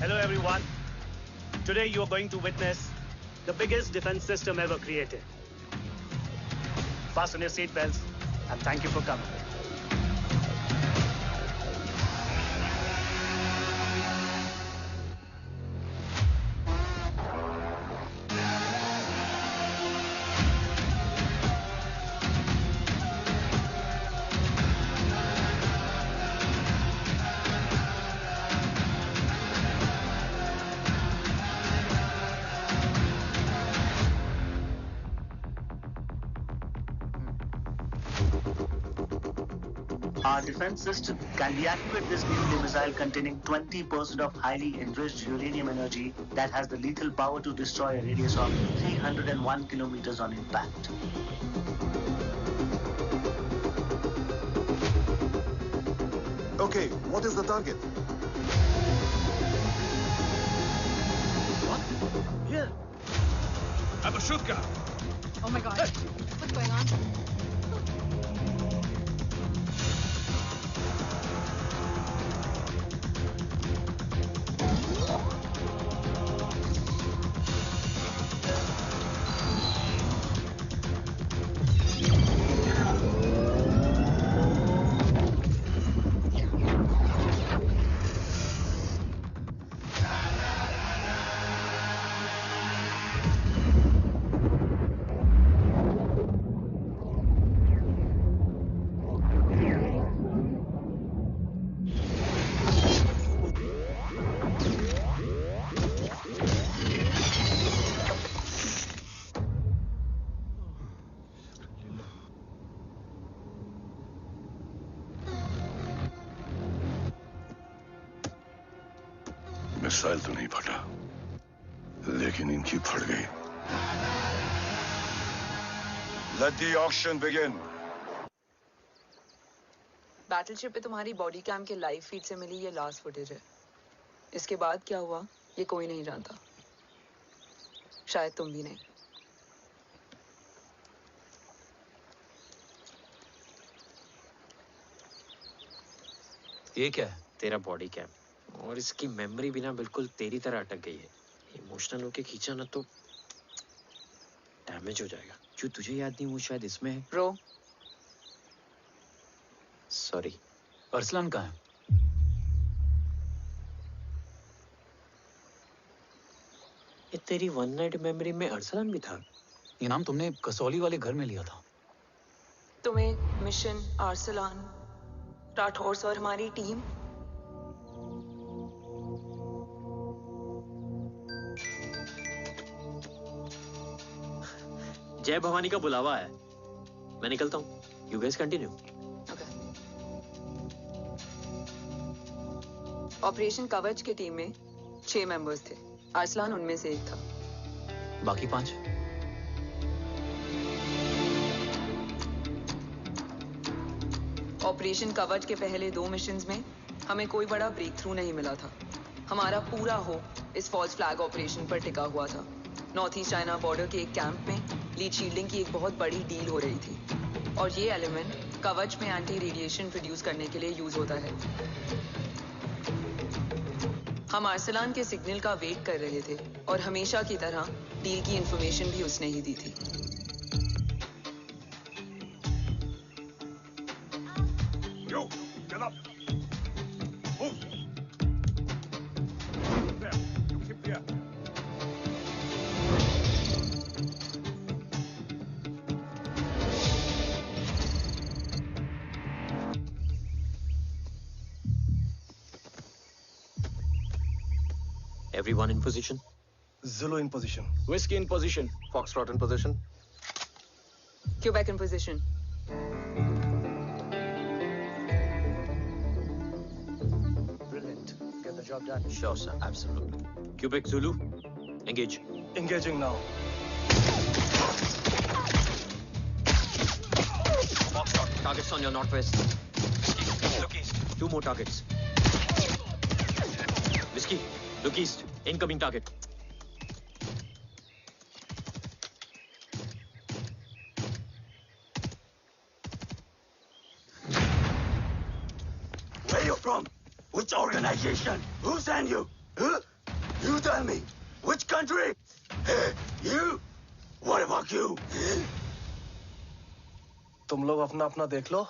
Hello everyone. Today you are going to witness the biggest defense system ever created. Fasten your seatbelts and thank you for coming. Our defense system can deactivate this nuclear missile containing 20% of highly enriched uranium energy that has the lethal power to destroy a radius of 301 kilometers on impact. Okay, what is the target? What? Here. Abashuka! Oh my god. What's going on? Missile तो नहीं फटा, लेकिन इनकी फट गई। Let the auction begin. Battleship पे तुम्हारी body cam के लाइव फीड से मिली ये लास्ट फुटेज है। इसके बाद क्या हुआ ये कोई नहीं जानता, शायद तुम भी नहीं। ये क्या है? तेरा बॉडी कैम, और इसकी मेमोरी भी ना बिल्कुल तेरी तरह अटक गई है। इमोशनल होके खींचा ना तो डैमेज हो जाएगा। जो तुझे याद नहीं वो शायद इसमें है। Bro sorry. अरसलान कहाँ है? ये तेरी वन नाइट मेमोरी में अरसलान भी था? ये नाम तुमने कसौली वाले घर में लिया था। तुम्हें मिशन, आर्सलान, राठौर और हमारी टीम। जय भवानी का बुलावा है, मैं निकलता हूँ। You guys continue. ऑपरेशन कवच की टीम में 6 मेंबर्स थे, अरसलान उनमें से एक था। बाकी 5? ऑपरेशन कवच के पहले 2 मिशंस में हमें कोई बड़ा ब्रेक थ्रू नहीं मिला था। हमारा पूरा होप इस फॉल्स फ्लैग ऑपरेशन पर टिका हुआ था। नॉर्थ ईस्ट चाइना बॉर्डर के एक कैंप में लीड शील्डिंग की एक बहुत बड़ी डील हो रही थी, और ये एलिमेंट कवच में एंटी रेडिएशन प्रोड्यूस करने के लिए यूज होता है। हम अरसलान के सिग्नल का वेट कर रहे थे, और हमेशा की तरह डील की इंफॉर्मेशन भी उसने ही दी थी। Yo, get up. Move. There, you keep there. Everyone in position? Zulu in position. Whiskey in position. Foxtrot in position. Quebec in position. Brilliant. Get the job done. Sure, sir. Absolutely. Quebec Zulu, engage. Engaging now. Foxtrot, targets on your northwest. Look east. 2 more targets. Whiskey, look east. Incoming target. Where you from? Which organization? Who sent you? Huh? You tell me, which country? You? What about you? तुम लोग अपना अपना देख लो,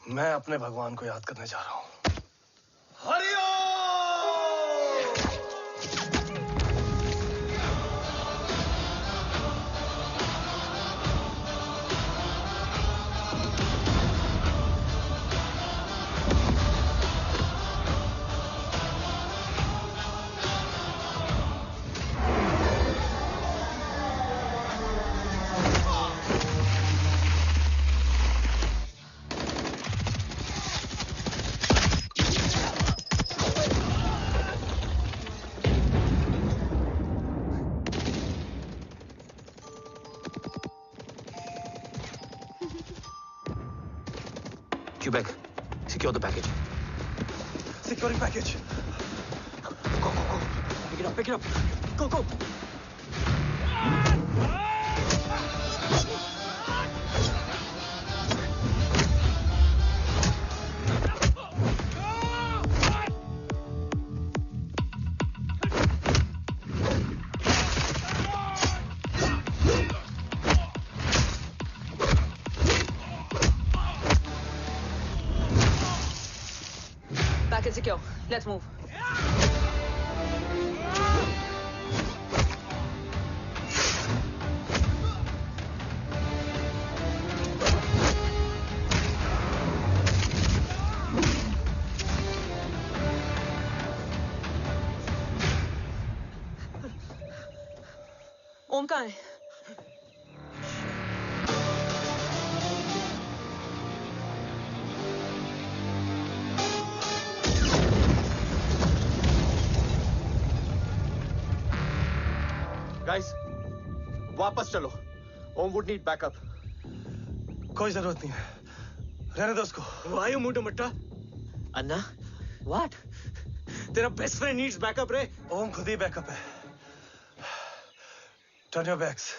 मैं अपने भगवान को याद करने जा रहा हूँ। Hariom! Quebec, secure the package. Securing package. Go, go, go. Pick it up, pick it up. Go, go. Package secure. Let's move. ओम कहाँ है? Guys, वापस चलो। ओम would need backup. कोई जरूरत नहीं है। रहने दो उसको। Why you mood Matta? Anna, what? तेरा best friend needs backup रे। ओम खुद ही backup है। Turn your backs.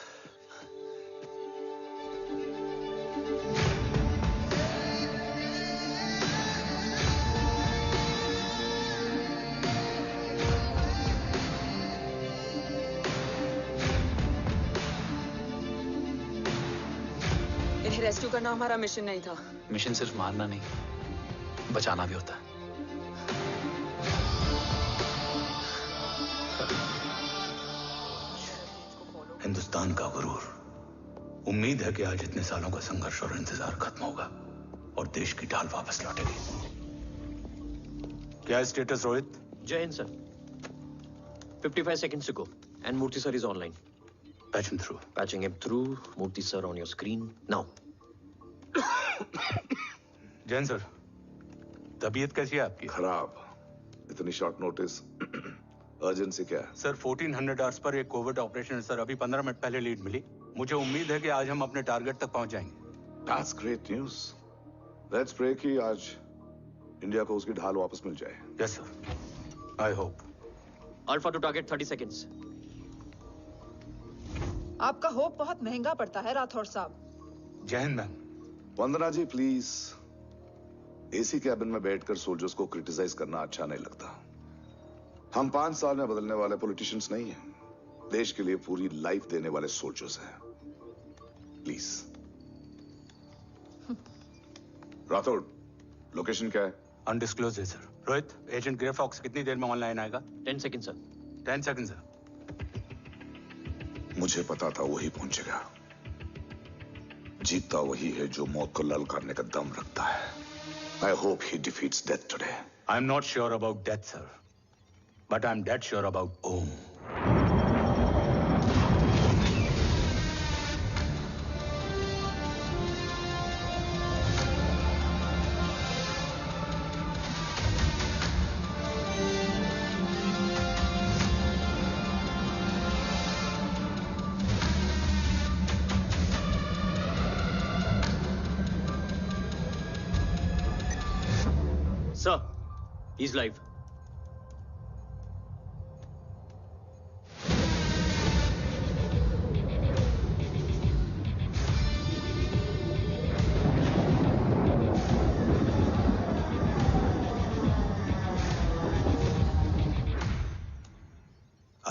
इन्हें रेस्क्यू करना हमारा मिशन नहीं था। मिशन सिर्फ मारना नहीं, बचाना भी होता है। हिंदुस्तान का गुरूर। उम्मीद है कि आज इतने सालों का संघर्ष और इंतजार खत्म होगा और देश की ढाल वापस लौटेगी। क्या है स्टेटस रोहित? जय Hind sir. 55 seconds to go and Murthy sir is online. Patch him through. Patching him through. Murthy sir on your screen now. Jain sir, तबीयत कैसी है आपकी? खराब। इतनी शॉर्ट नोटिस। अर्जेंसी क्या है? सर 1400 आवर्स पर एक कोविड ऑपरेशन है सर। अभी 15 मिनट पहले लीड मिली। मुझे उम्मीद है कि आज हम अपने टारगेट तक पहुंच जाएंगे। That's great news. Let's pray कि आज इंडिया को उसकी ढाल वापस मिल जाए। Yes sir, I hope. Alpha to target 30 seconds. आपका होप बहुत महंगा पड़ता है राठौर साहब। जय हिंद ma'am. Vandana ji please, AC cabin में बैठकर सोल्जर्स को क्रिटिसाइज करना अच्छा नहीं लगता। हम 5 साल में बदलने वाले पॉलिटिशियंस नहीं हैं, देश के लिए पूरी लाइफ देने वाले सोल्जर्स हैं। प्लीज। राठौड़, लोकेशन क्या है? अनडिस्क्लोज है sir. Rohit, agent Grey Fox कितनी देर में ऑनलाइन आएगा? 10 seconds sir. 10 seconds sir. मुझे पता था वही पहुंचेगा। जीतता वही है जो मौत को ललकारने का दम रखता है। I hope he defeats death today. I'm not sure about death, sir. But I'm dead sure about Om. Sir, he's live.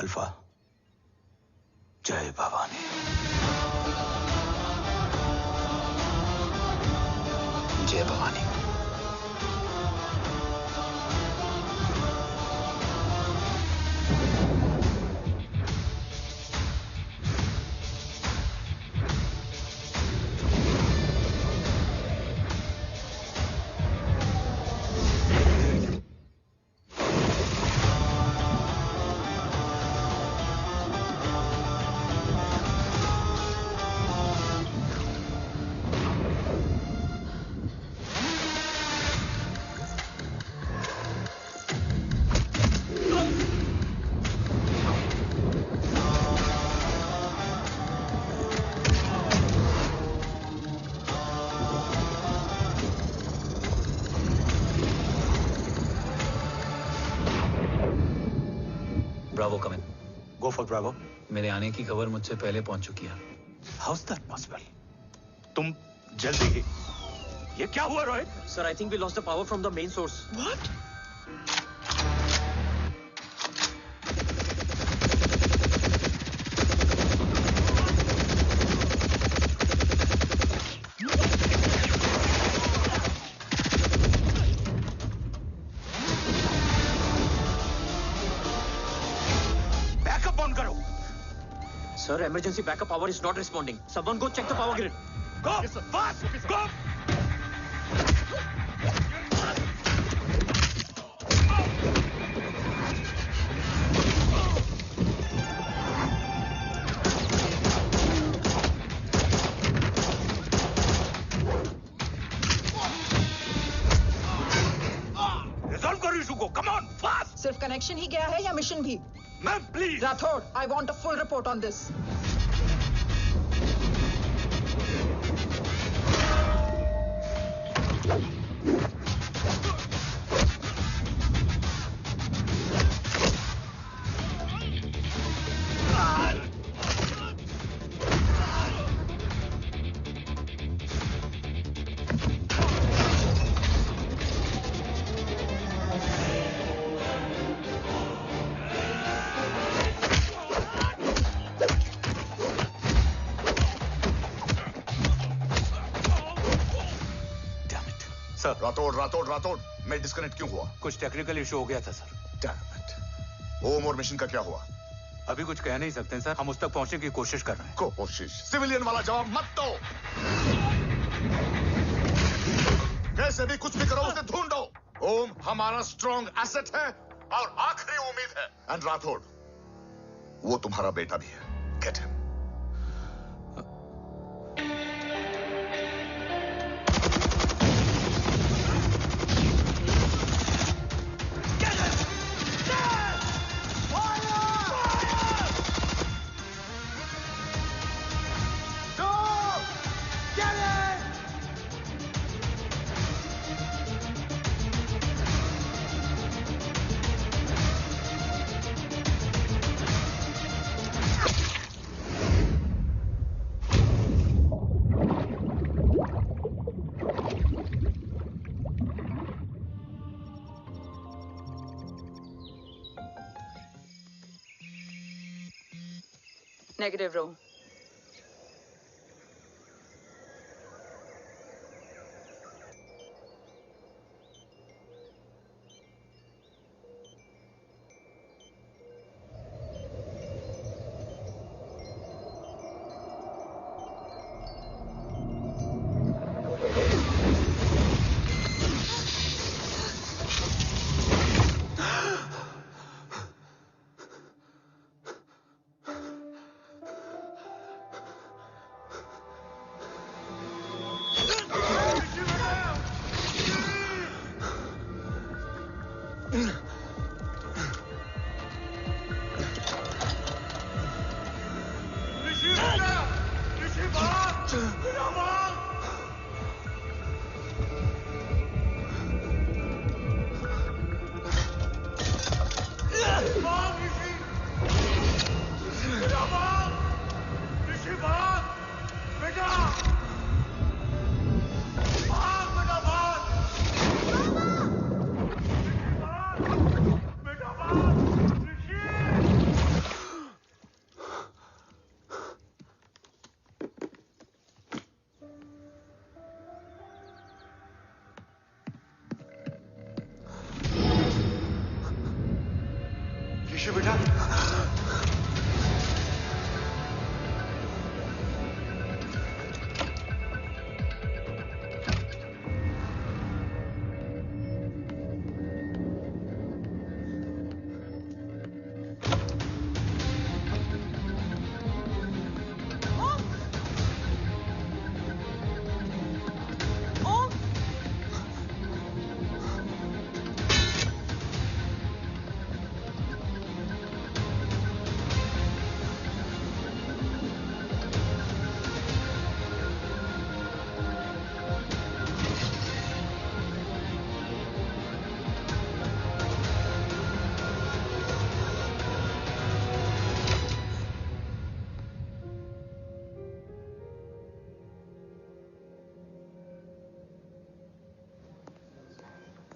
Alpha, जय भवानी। जय Bhavani. Bravo come in. Go for Bravo. मेरे आने की खबर मुझसे पहले पहुंच चुकी है। How is that possible? तुम जल्दी ही। ये क्या हुआ Rohit? Sir, I think we lost the power from the main source. What? Backup on करो। Sir, emergency backup power is not responding. Someone go check the power grid. Go! Fast! Go! Resolve करो issue को। Come on, fast! सिर्फ connection ही गया है या mission भी? Ma'am, please. Rathore, I want a full report on this. सर, रातोड़ मैं डिस्कनेक्ट क्यों हुआ? कुछ टेक्निकल इशू हो गया था सर। Damn it. ओम और मिशन का क्या हुआ? अभी कुछ कह नहीं सकते सर। हम उस तक पहुंचने की कोशिश कर रहे हैं। कोशिश? सिविलियन वाला जवाब मत दो। कैसे भी कुछ भी करो, उसे ढूंढो। ओम हमारा स्ट्रॉन्ग एसेट है और आखिरी उम्मीद है। एंड राठौड़, वो तुम्हारा बेटा भी है। Get him. Negative row. ऋषि बेटा,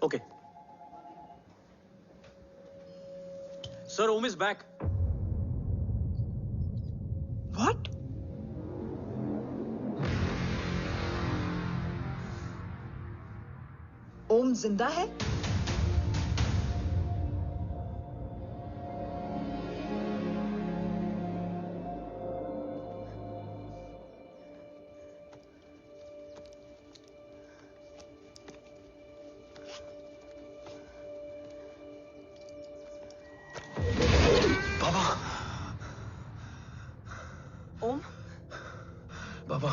Okay. Sir, Om is back. What? ओम जिंदा है? ओम, बाबा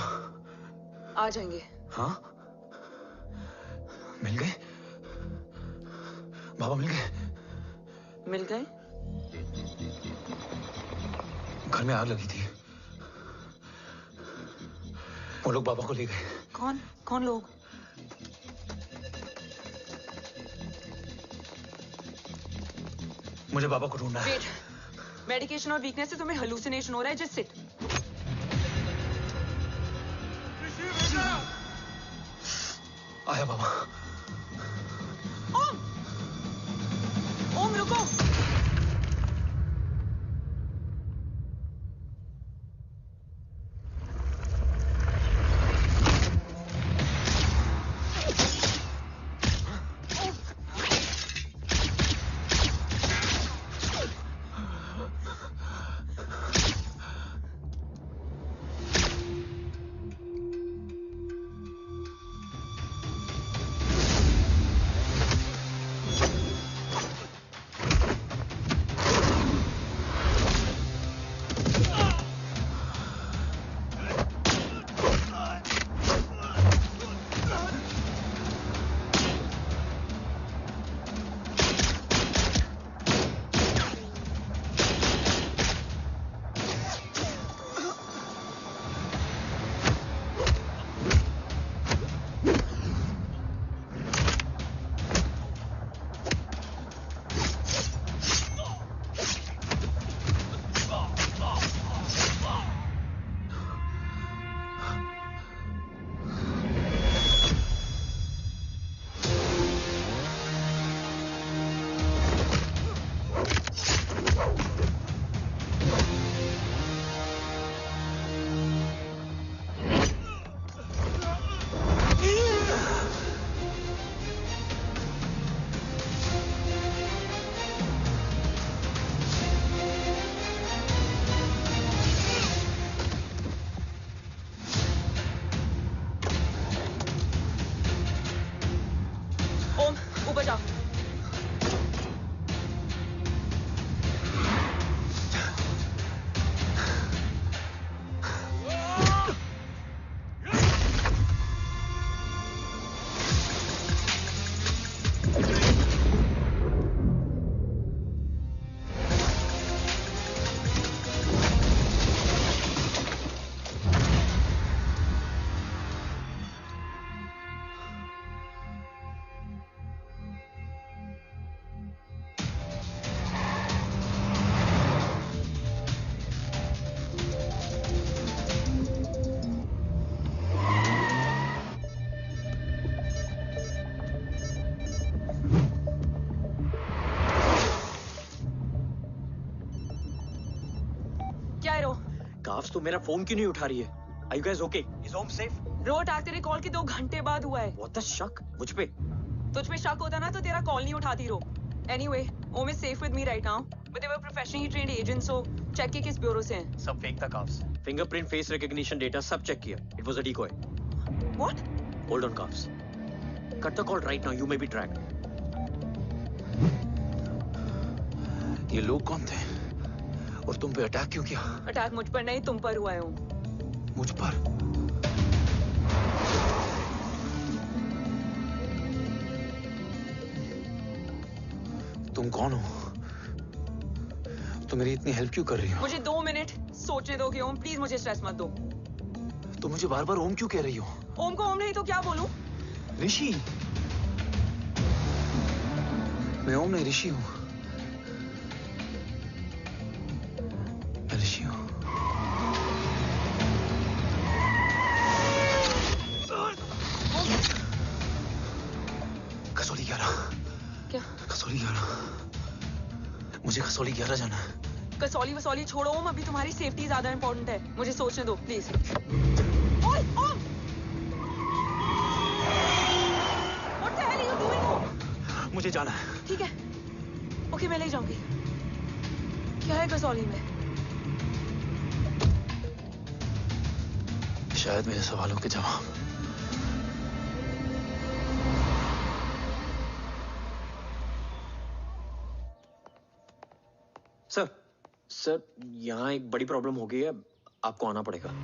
आ जाएंगे। हाँ, मिल गए? बाबा मिल गए? मिल गए? घर में आग लगी थी, वो लोग बाबा को ले गए। कौन कौन लोग? मुझे बाबा को ढूंढना है। वेट, मेडिकेशन और वीकनेस से तुम्हें हेलुसिनेशन हो रहा है। Just sit. आया बाबा। ओम, ओम रुको। ऊपर जाओ। काफ्स तो मेरा फोन क्यों नहीं उठा रही है? Are you guys okay? Is Om safe? रो अटैक तेरे कॉल के 2 घंटे बाद हुआ है। What the शक? मुझ पे? तुझ पे शक होता ना तो तेरा कॉल नहीं उठाती रो। Anyway, Om is safe with me right now, but they were professionally trained agents, so check के किस ब्यूरो से हैं? सब फेक था carbs. Fingerprint, face recognition data सब चेक किया। It was a decoy. What? Hold on, carbs. Cut the call right now. You may be tracked. ये लोग कौन थे? और तुम पे अटैक क्यों किया? अटैक मुझ पर नहीं, तुम पर हुआ है ओम। मुझ पर? तुम कौन हो? तुम मेरी इतनी हेल्प क्यों कर रही हो? मुझे 2 मिनट सोचने दोगे ओम? प्लीज मुझे स्ट्रेस मत दो। तुम मुझे बार बार ओम क्यों कह रही हो? ओम को ओम नहीं तो क्या बोलूं? ऋषि। मैं ओम नहीं, ऋषि हूं। मैं ऋषि हूं। कसौली 11। क्या? कसौली 11। मुझे कसौली 11 जाना है। कसौली वसौली छोड़ो ओम, अभी तुम्हारी सेफ्टी ज्यादा इंपॉर्टेंट है। मुझे सोचने दो प्लीज। ओए ओम! What the hell are you doing, ओम? मुझे जाना है। ठीक है, ओके मैं ले जाऊंगी। क्या है कसौली में? शायद मेरे सवालों के जवाब। सर, यहाँ एक बड़ी प्रॉब्लम हो गई है। आपको आना पड़ेगा।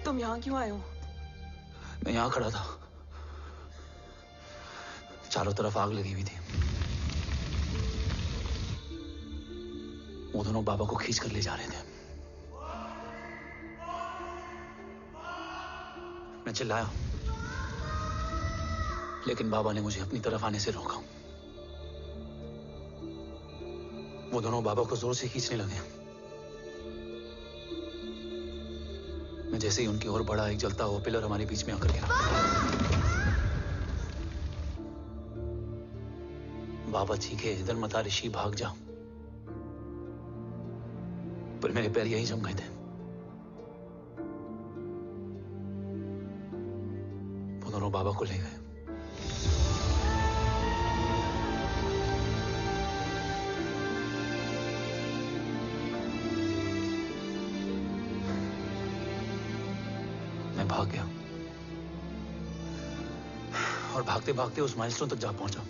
तुम यहाँ क्यों आए हो? मैं यहाँ खड़ा था, चारों तरफ आग लगी हुई थी। वो दोनों बाबा को खींच कर ले जा रहे थे। मैं चिल्लाया, लेकिन बाबा ने मुझे अपनी तरफ आने से रोका। वो दोनों बाबा को जोर से खींचने लगे। मैं मैं जैसे ही उनकी ओर बढ़ा, एक जलता हुआ पिलर हमारे बीच में आकर गिरा। बाबा चीखे, इधर मत आ ऋषि, भाग जा। पर मेरे पैर यही जम गए थे। वो दोनों बाबा को ले गए। मैं भाग गया और भागते भागते उस माइलस्टोन तक जा पहुंचा।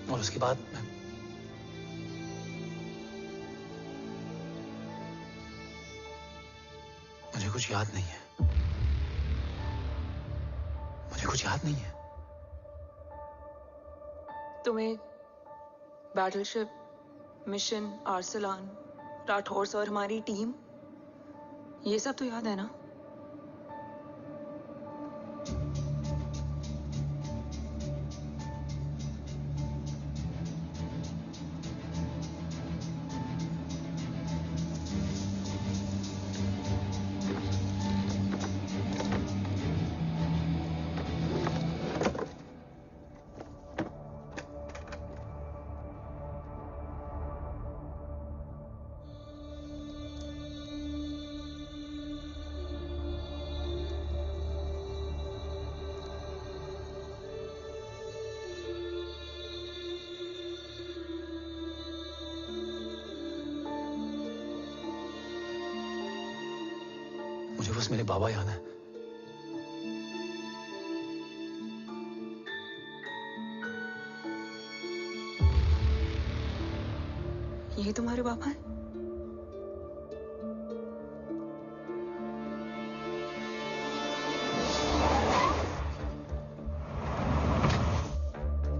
और उसके बाद मुझे कुछ याद नहीं है। मुझे कुछ याद नहीं है। तुम्हें बैटलशिप, मिशन, आर्सलान, राठौर और हमारी टीम, ये सब तो याद है ना? मुझे बस मेरे बाबा याद है। ये तुम्हारे बाबा हैं?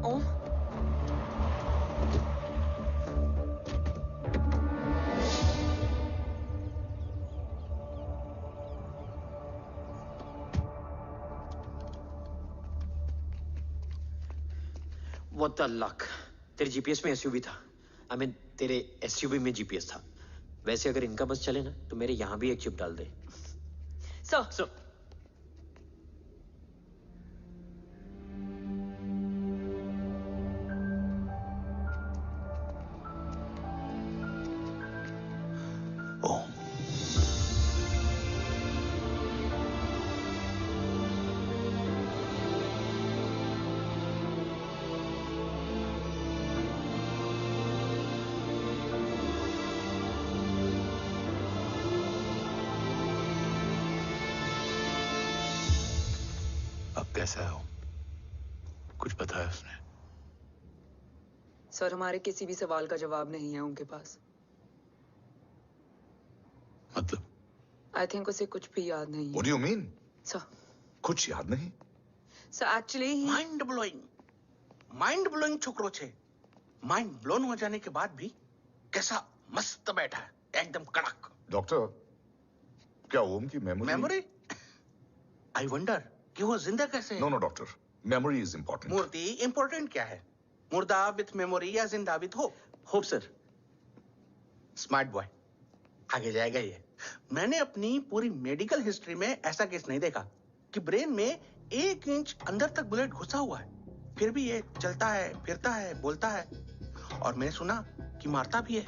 ओम, What the luck? तेरे जीपीएस में एसयूवी था। I mean, तेरे एसयूवी में जीपीएस था। वैसे अगर इनका बस चले ना तो मेरे यहां भी एक चिप डाल दे। सर। कैसा है वो? कुछ बताया उसने? सर, हमारे किसी भी सवाल का जवाब नहीं है उनके पास। मतलब? आई थिंक उसे कुछ भी याद नहीं है। What do you mean? Sir, कुछ याद नहीं? सर एक्चुअली माइंड ब्लोइंग छोकरो छे। माइंड ब्लोन हो जाने के बाद भी कैसा मस्त बैठा है, एकदम कड़क। डॉक्टर, क्या ओम की मेमोरी? आई वंडर कि वो जिंदा कैसे है? No doctor, memory is important. मूर्ति इंपॉर्टेंट क्या है? मुर्दा विथ मेमोरी या जिंदा with hope? Hope sir. Smart boy, आगे जाएगा ये। मैंने अपनी पूरी मेडिकल हिस्ट्री में ऐसा केस नहीं देखा कि ब्रेन में 1 इंच अंदर तक बुलेट घुसा हुआ है, फिर भी ये चलता है, फिरता है, बोलता है, और मैंने सुना कि मारता भी है।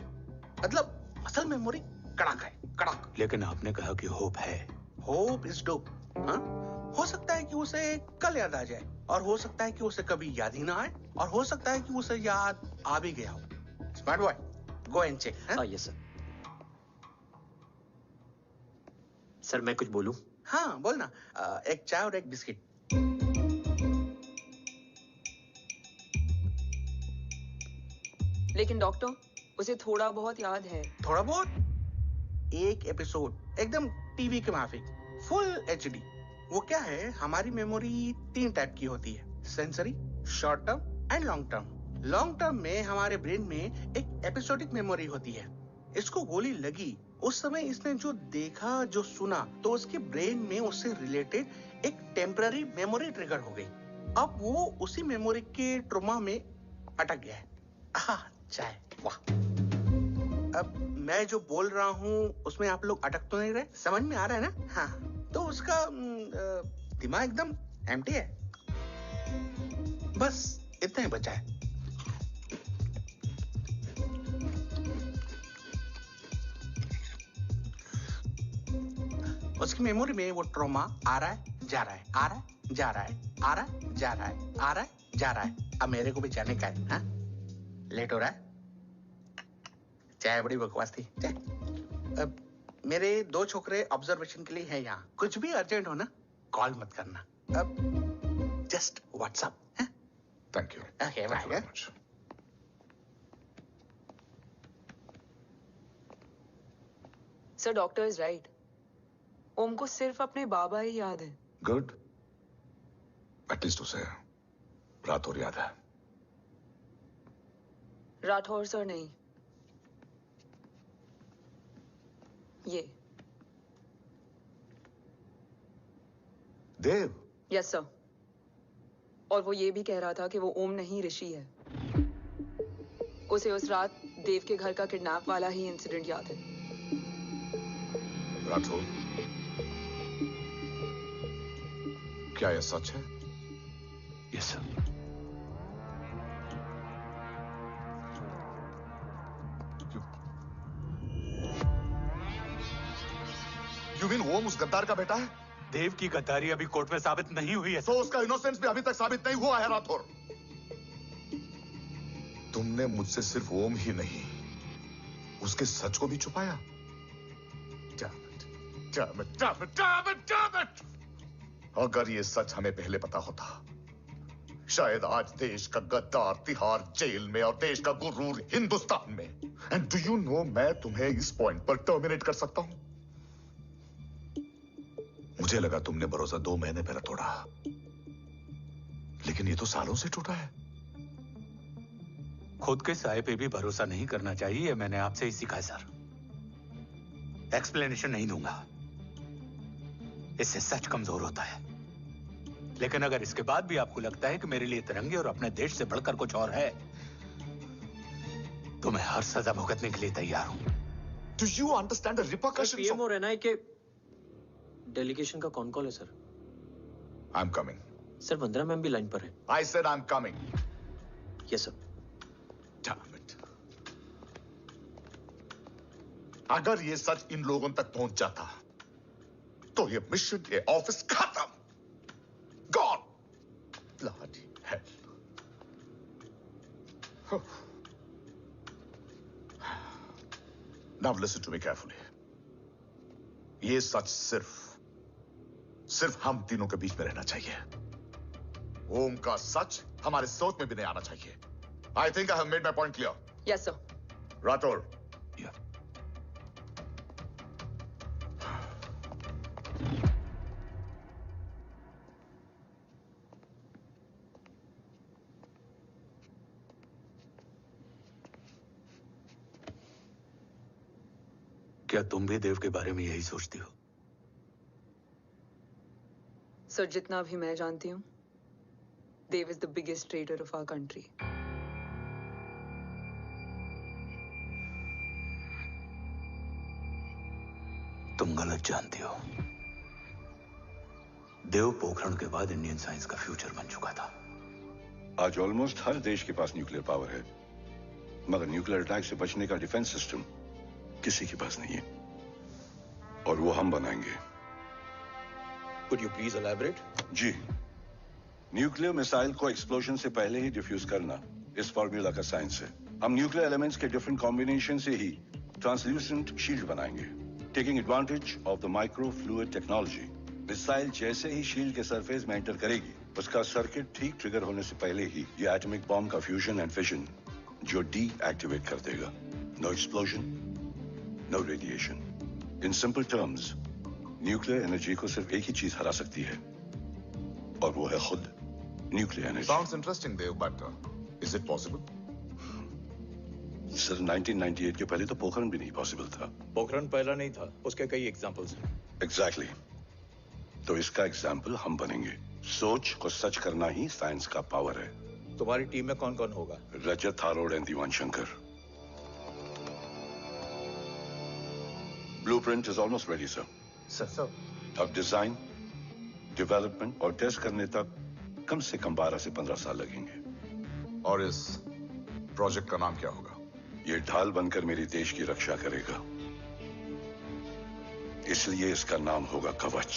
मतलब असल मेमोरी कड़क है, कड़क। लेकिन आपने कहा कि होप है। Hope is dope. हाँ, हो सकता है कि उसे कल याद आ जाए, और हो सकता है कि उसे कभी याद ही ना आए, और हो सकता है कि उसे याद आ भी गया हो। Smart boy, go and check. Yes sir. Sir मैं कुछ बोलूं? हाँ बोल ना। एक चाय और एक बिस्किट। लेकिन डॉक्टर, उसे थोड़ा बहुत याद है। थोड़ा बहुत? एक एपिसोड एकदम टीवी के माफिक, फुल एचडी। वो क्या है, हमारी मेमोरी 3 टाइप की होती है, sensory, short term and long term. Long term में हमारे ब्रेन में एक एपिसोडिक मेमोरी होती है। इसको गोली लगी, उस समय इसने जो देखा, जो सुना, तो उसके ब्रेन में उससे रिलेटेड एक टेम्पररी मेमोरी ट्रिगर हो गई। अब वो उसी मेमोरी के ट्रॉमा में अटक गया है। चाय, वाह। अब मैं जो बोल रहा हूँ उसमें आप लोग अटक तो नहीं रहे? समझ में आ रहा है ना? हाँ, तो उसका दिमाग एकदम एम्प्टी है। बस इतना ही बचा है। उसकी मेमोरी में वो ट्रॉमा आ रहा है, जा रहा है, आ रहा है, जा रहा है, आ रहा है, जा रहा है, आ रहा है, जा रहा है। अब मेरे को भी जाने का है। हाँ, लेट हो रहा है। चाय बड़ी बकवास थी। अब मेरे 2 छोकरे ऑब्जर्वेशन के लिए हैं यहाँ। कुछ भी अर्जेंट हो ना, कॉल मत करना। अब just WhatsApp. Thank you. Okay, bye. Sir, doctor is right. Om को सिर्फ अपने बाबा ही याद है। गुड। एटलीस्ट उसे राठौर याद है। राठौर सर नहीं, ये देव। Yes sir. और वो ये भी कह रहा था कि वो ओम नहीं, ऋषि है। उसे उस रात देव के घर का किडनैप वाला ही इंसिडेंट याद है। राठौर, क्या यह सच है? Yes sir. यू मीन ओम उस गद्दार का बेटा है? देव की गद्दारी अभी कोर्ट में साबित नहीं हुई है। तो उसका इनोसेंस भी अभी तक साबित नहीं हुआ है राठौर। तुमने मुझसे सिर्फ ओम ही नहीं, उसके सच को भी छुपाया। Damn it! अगर ये सच हमें पहले पता होता, शायद आज देश का गद्दार तिहाड़ जेल में और देश का गुरूर हिंदुस्तान में। एंड डू यू नो, मैं तुम्हें इस पॉइंट पर टर्मिनेट कर सकता हूं। मुझे लगा तुमने भरोसा 2 महीने पहले तोड़ा, लेकिन ये तो सालों से टूटा है। खुद के साये पे भी भरोसा नहीं करना चाहिए, मैंने आपसे ही सीखा है सर। एक्सप्लेनेशन नहीं दूंगा, इससे सच कमजोर होता है। लेकिन अगर इसके बाद भी आपको लगता है कि मेरे लिए तिरंगे और अपने देश से बढ़कर कुछ और है, तो मैं हर सजा भुगतने के लिए तैयार हूं। Do you understand the repercussions? PM और एनआई के डेलीगेशन का कौन कॉल है sir? I'm coming. Sir, 15 ma'am भी लाइन पर है। I said I'm coming. Yes sir. Damn it. अगर ये सच इन लोगों तक पहुंच जाता, तो ये मिशन, ये ऑफिस खत्म। Gone. Bloody hell. Now listen to me carefully. ये सच सिर्फ हम तीनों के बीच में रहना चाहिए। ओम का सच हमारे सोच में भी नहीं आना चाहिए। I think I have made my point clear. Yes sir. Rathore. Yeah. क्या तुम भी देव के बारे में यही सोचती हो? सर, जितना भी मैं जानती हूँ, Dev is the biggest trader of our country. तुम गलत जानती हो। देव पोखरण के बाद इंडियन साइंस का फ्यूचर बन चुका था। आज ऑलमोस्ट हर देश के पास न्यूक्लियर पावर है, मगर न्यूक्लियर अटैक से बचने का डिफेंस सिस्टम किसी के पास नहीं है, और वो हम बनाएंगे। Could you please elaborate? जी, न्यूक्लियर मिसाइल को एक्सप्लोजन से पहले ही डिफ्यूज करना इस फॉर्मूला का साइंस है। हम न्यूक्लियर एलिमेंट्स के डिफरेंट कॉम्बिनेशन से ही ट्रांसल्यूसेंट शील्ड बनाएंगे, taking advantage of the micro fluid technology. Missile जैसे ही शील्ड के सरफेस में एंटर करेगी, उसका सर्किट ठीक ट्रिगर होने से पहले ही ये एटॉमिक बॉम्ब का फ्यूजन एंड फिशन जो डीएक्टिवेट कर देगा। No explosion, no radiation. In simple terms, nuclear energy को सिर्फ एक ही चीज हरा सकती है, और वो है खुद nuclear energy. Sounds interesting, Dev, but is it possible? Sir, 1998 के पहले तो पोखरण भी नहीं पॉसिबल था। पोखरण पहला नहीं था, उसके कई एग्जांपल्स हैं। एग्जैक्टली। तो इसका एग्जाम्पल हम बनेंगे। सोच को सच करना ही साइंस का पावर है। तुम्हारी टीम में कौन कौन होगा? Rajat, Harod and Diwan Shankar. Blueprint is almost ready sir. Sir अब डिजाइन, डेवलपमेंट और टेस्ट करने तक कम से कम 12 से 15 साल लगेंगे। और इस प्रोजेक्ट का नाम क्या होगा? ये ढाल बनकर मेरे देश की रक्षा करेगा, इसलिए इसका नाम होगा कवच।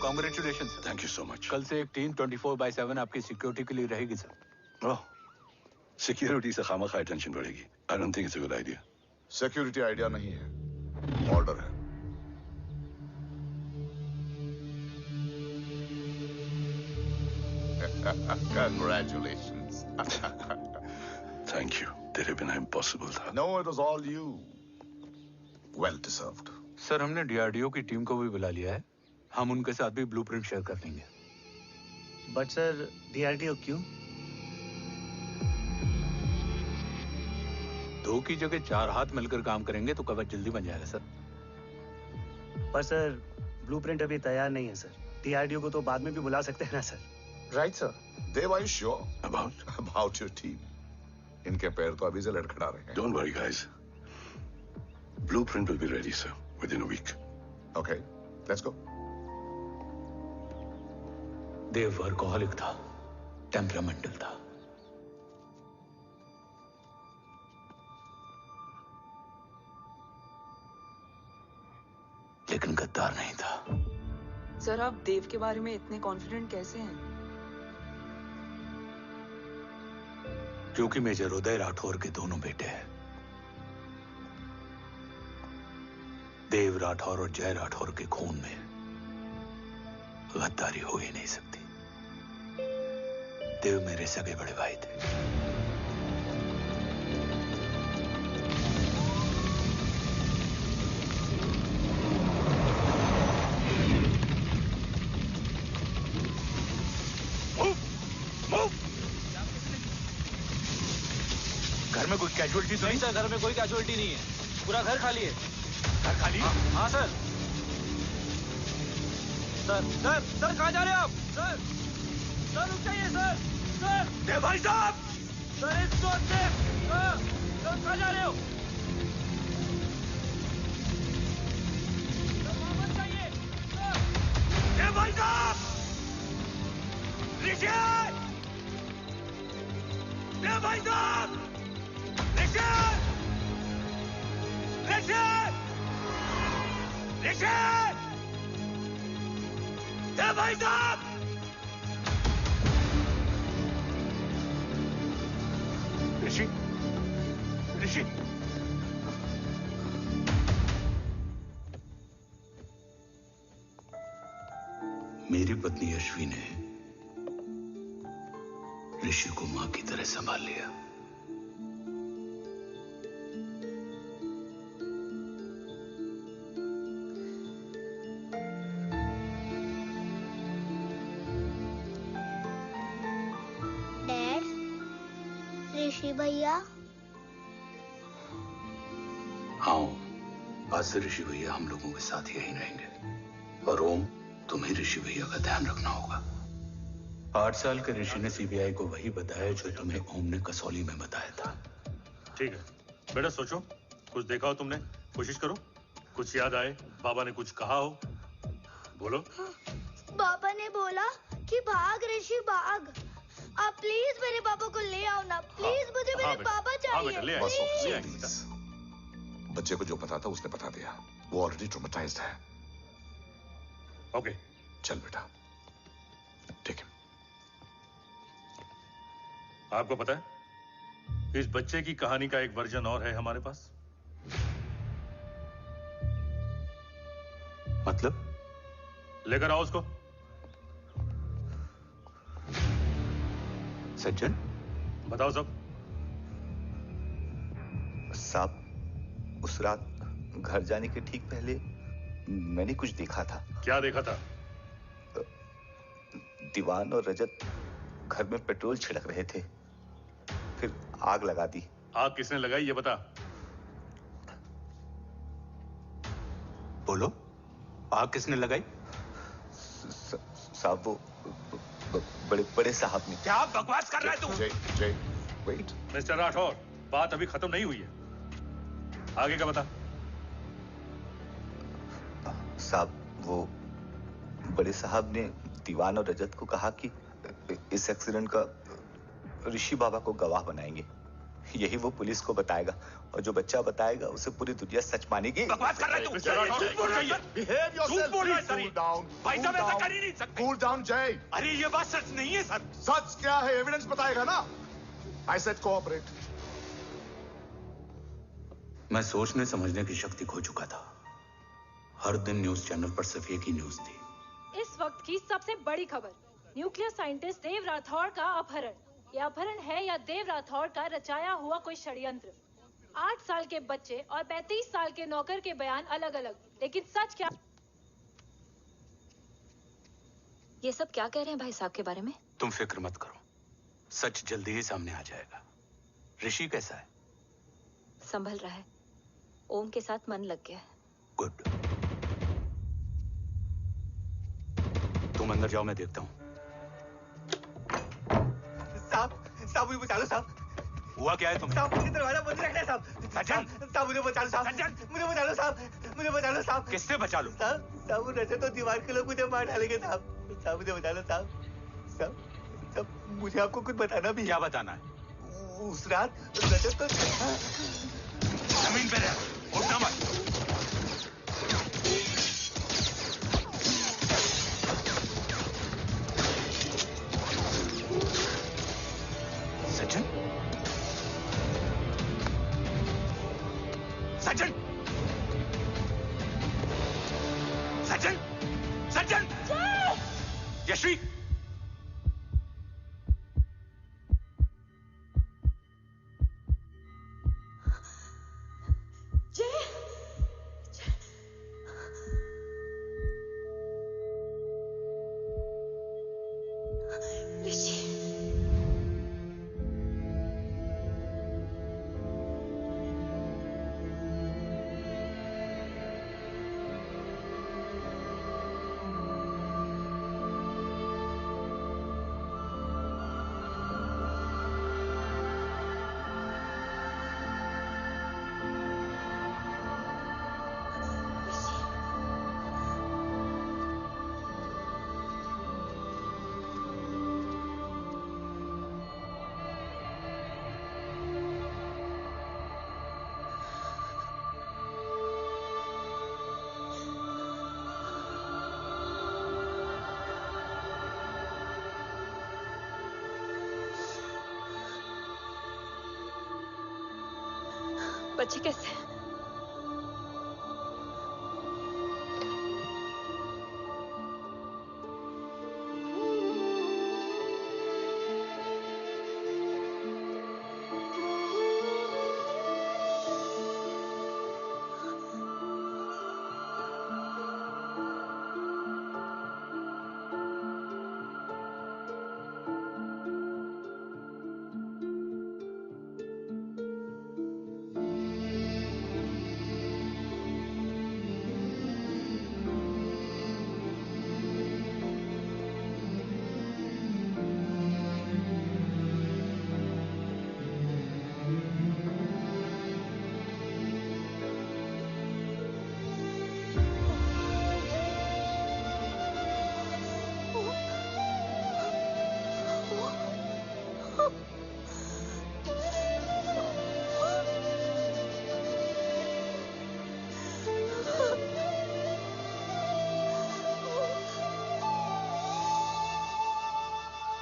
Congratulation sir. Thank you so much. कल से एक टीम 24/7 आपकी सिक्योरिटी के लिए रहेगी सर। ओह, सिक्योरिटी से खामखा टेंशन बढ़ेगी। I don't think it's a good idea. Security idea नहीं है, ऑर्डर है। Congratulations. Thank you. तेरे बिना इम्पॉसिबल था। No, it was all you. Well deserved. Sir हमने डीआरडीओ की टीम को भी बुला लिया है, हम उनके साथ भी ब्लूप्रिंट शेयर कर लेंगे। बट सर डीआरडीओ क्यों? 2 की जगह 4 हाथ मिलकर काम करेंगे तो कवच जल्दी बन जाएगा सर। पर सर ब्लूप्रिंट अभी तैयार नहीं है सर। डीआरडीओ को तो बाद में भी बुला सकते हैं ना sir. Right sir. Dev, are you sure about your team? इनके पैर तो अभी से लड़खड़ा रहे हैं। Don't worry, guys. Blueprint will be ready, sir, within a week. Okay, let's go. Dev workaholic था, टेम्परामेंटल था। लेकिन गद्दार नहीं था। सर आप देव के बारे में इतने कॉन्फिडेंट कैसे हैं? क्योंकि मेजर उदय राठौर के दोनों बेटे हैं। देव राठौर और जय राठौर के खून में गद्दारी हो ही नहीं सकती। देव मेरे सगे बड़े भाई थे। घर में कोई कैजुअलिटी तो नहीं? सर घर में कोई कैजुअलिटी नहीं है, पूरा घर खाली है। घर खाली? हाँ सर। सर कहाँ जा रहे हैं आप? सर रुक जाइए सर। देव भाई साहब! Sir it's not safe. Sir कहाँ जा रहे हो? सर वापस जाइए। देव भाई साहब! ऋषि! देव भाई साहब! ऋषि! देव भाई साहब! ऋषि! मेरी पत्नी अश्वी ने ऋषि को मां की तरह संभाल लिया। ऋषि भैया। हाँ, आज से ऋषि भैया हम लोगों के साथ यहीं रहेंगे। और ओम, तुम्हें ऋषि भैया का ध्यान रखना होगा। 8 साल के ऋषि ने सीबीआई को वही बताया जो तुम्हें ओम ने कसौली में बताया था। ठीक है बेटा, सोचो, कुछ देखा हो तुमने, कोशिश करो, कुछ याद आए, बाबा ने कुछ कहा हो, बोलो। पापा ने बोला कि भाग ऋषि भाग। आप प्लीज मेरे पापा को ले आओ ना, प्लीज। मुझे मेरे पापा चाहिए। प्लीज। बच्चे को जो पता था उसने बता दिया, वो ऑलरेडी ट्रॉमेटाइज्ड है। ओके चल बेटा, ठीक है। आपको पता है इस बच्चे की कहानी का एक वर्जन और है हमारे पास। मतलब? लेकर आओ उसको। सज्जन, बताओ सब। साहब, उस रात घर जाने के ठीक पहले मैंने कुछ देखा था। क्या देखा था? दीवान और रजत घर में पेट्रोल छिड़क रहे थे, फिर आग लगा दी। आग किसने लगाई ये बता। बोलो, आग किसने लगाई? साहब वो बड़े बड़े साहब ने। क्या बकवास कर रहा है तू? जय, वेट। मिस्टर राठौर, बात अभी खत्म नहीं हुई है। आगे का बता। साहब, वो बड़े साहब ने दीवान और रजत को कहा कि इस एक्सीडेंट का ऋषि बाबा को गवाह बनाएंगे। यही वो पुलिस को बताएगा और जो बच्चा बताएगा उसे पूरी दुनिया सच मानेगी। बकवास कर रहा है तू। झूठ बोल रहा है। Behave yourself, झूठ बोल रहा है please, सर। cool down, भाई cool साहब ऐसा down. कर ही नहीं सकते। Cool down, Jay. अरे ये बात सच नहीं है सर। सच क्या है? एविडेंस बताएगा ना। I said cooperate. मैं सोचने समझने की शक्ति खो चुका था। हर दिन न्यूज चैनल पर सिर्फ एक ही न्यूज थी। इस वक्त की सबसे बड़ी खबर, न्यूक्लियर साइंटिस्ट देव राठौड़ का अपहरण। यह अपहरण है या देव राठौड़ का रचाया हुआ कोई षड्यंत्र। 8 साल के बच्चे और 35 साल के नौकर के बयान अलग अलग, लेकिन सच क्या? ये सब क्या कह रहे हैं भाई साहब के बारे में? तुम फिक्र मत करो, सच जल्दी ही सामने आ जाएगा। ऋषि कैसा है? संभल रहा है। ओम के साथ मन लग गया है। गुड। तुम अंदर जाओ, मैं देखता हूँ। साहब मुझे बचा लो साहब। हुआ क्या है तुम? साहब मुझे दरवाजा बंद रखना है साहब। सज्जन, साहब मुझे बचा लो साहब। मुझे बचा लो साहब। मुझे बचा लो साहब। किससे बचा लो? साहब वो रजत तो दीवार के लोग मुझे मार डालेंगे साहब। साहब मुझे बचा लो साहब। साहब मुझे आपको कुछ बताना भी। क्या बताना है? उस रात रजत तो जमीन पे रह, उठना मत। सज्जन, सज्जन, सज्जन, सज्जन, यश्वी, बच्चे कैसे हैं?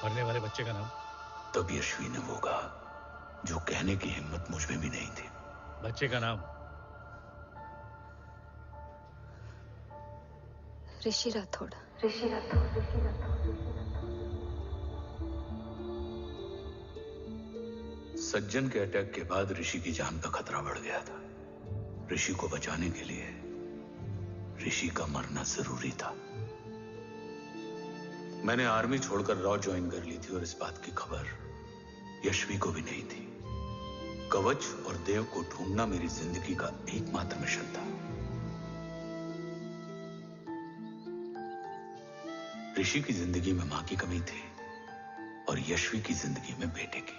मरने वाले बच्चे का नाम? तब यश्वी ने वो कहा जो कहने की हिम्मत मुझ में भी नहीं थी। बच्चे का नाम? ऋषि राठौड़। सज्जन के अटैक के बाद ऋषि की जान का खतरा बढ़ गया था। ऋषि को बचाने के लिए ऋषि का मरना जरूरी था। मैंने आर्मी छोड़कर रॉ ज्वाइन कर ली थी और इस बात की खबर यश्वी को भी नहीं थी। कवच और देव को ढूंढना मेरी जिंदगी का एकमात्र मिशन था। ऋषि की जिंदगी में मां की कमी थी और यश्वी की जिंदगी में बेटे की।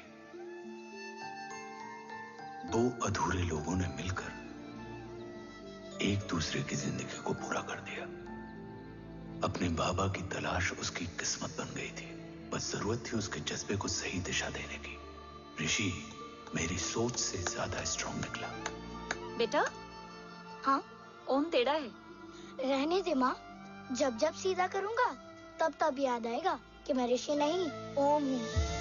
दो अधूरे लोगों ने मिलकर एक दूसरे की जिंदगी को पूरा कर दिया। अपने बाबा की तलाश उसकी किस्मत बन गई थी, बस जरूरत थी उसके जज्बे को सही दिशा देने की। ऋषि मेरी सोच से ज्यादा स्ट्रांग निकला। बेटा, हाँ ओम टेढ़ा है। रहने दे माँ, जब जब सीधा करूंगा तब तब याद आएगा कि मैं ऋषि नहीं ओम हूँ।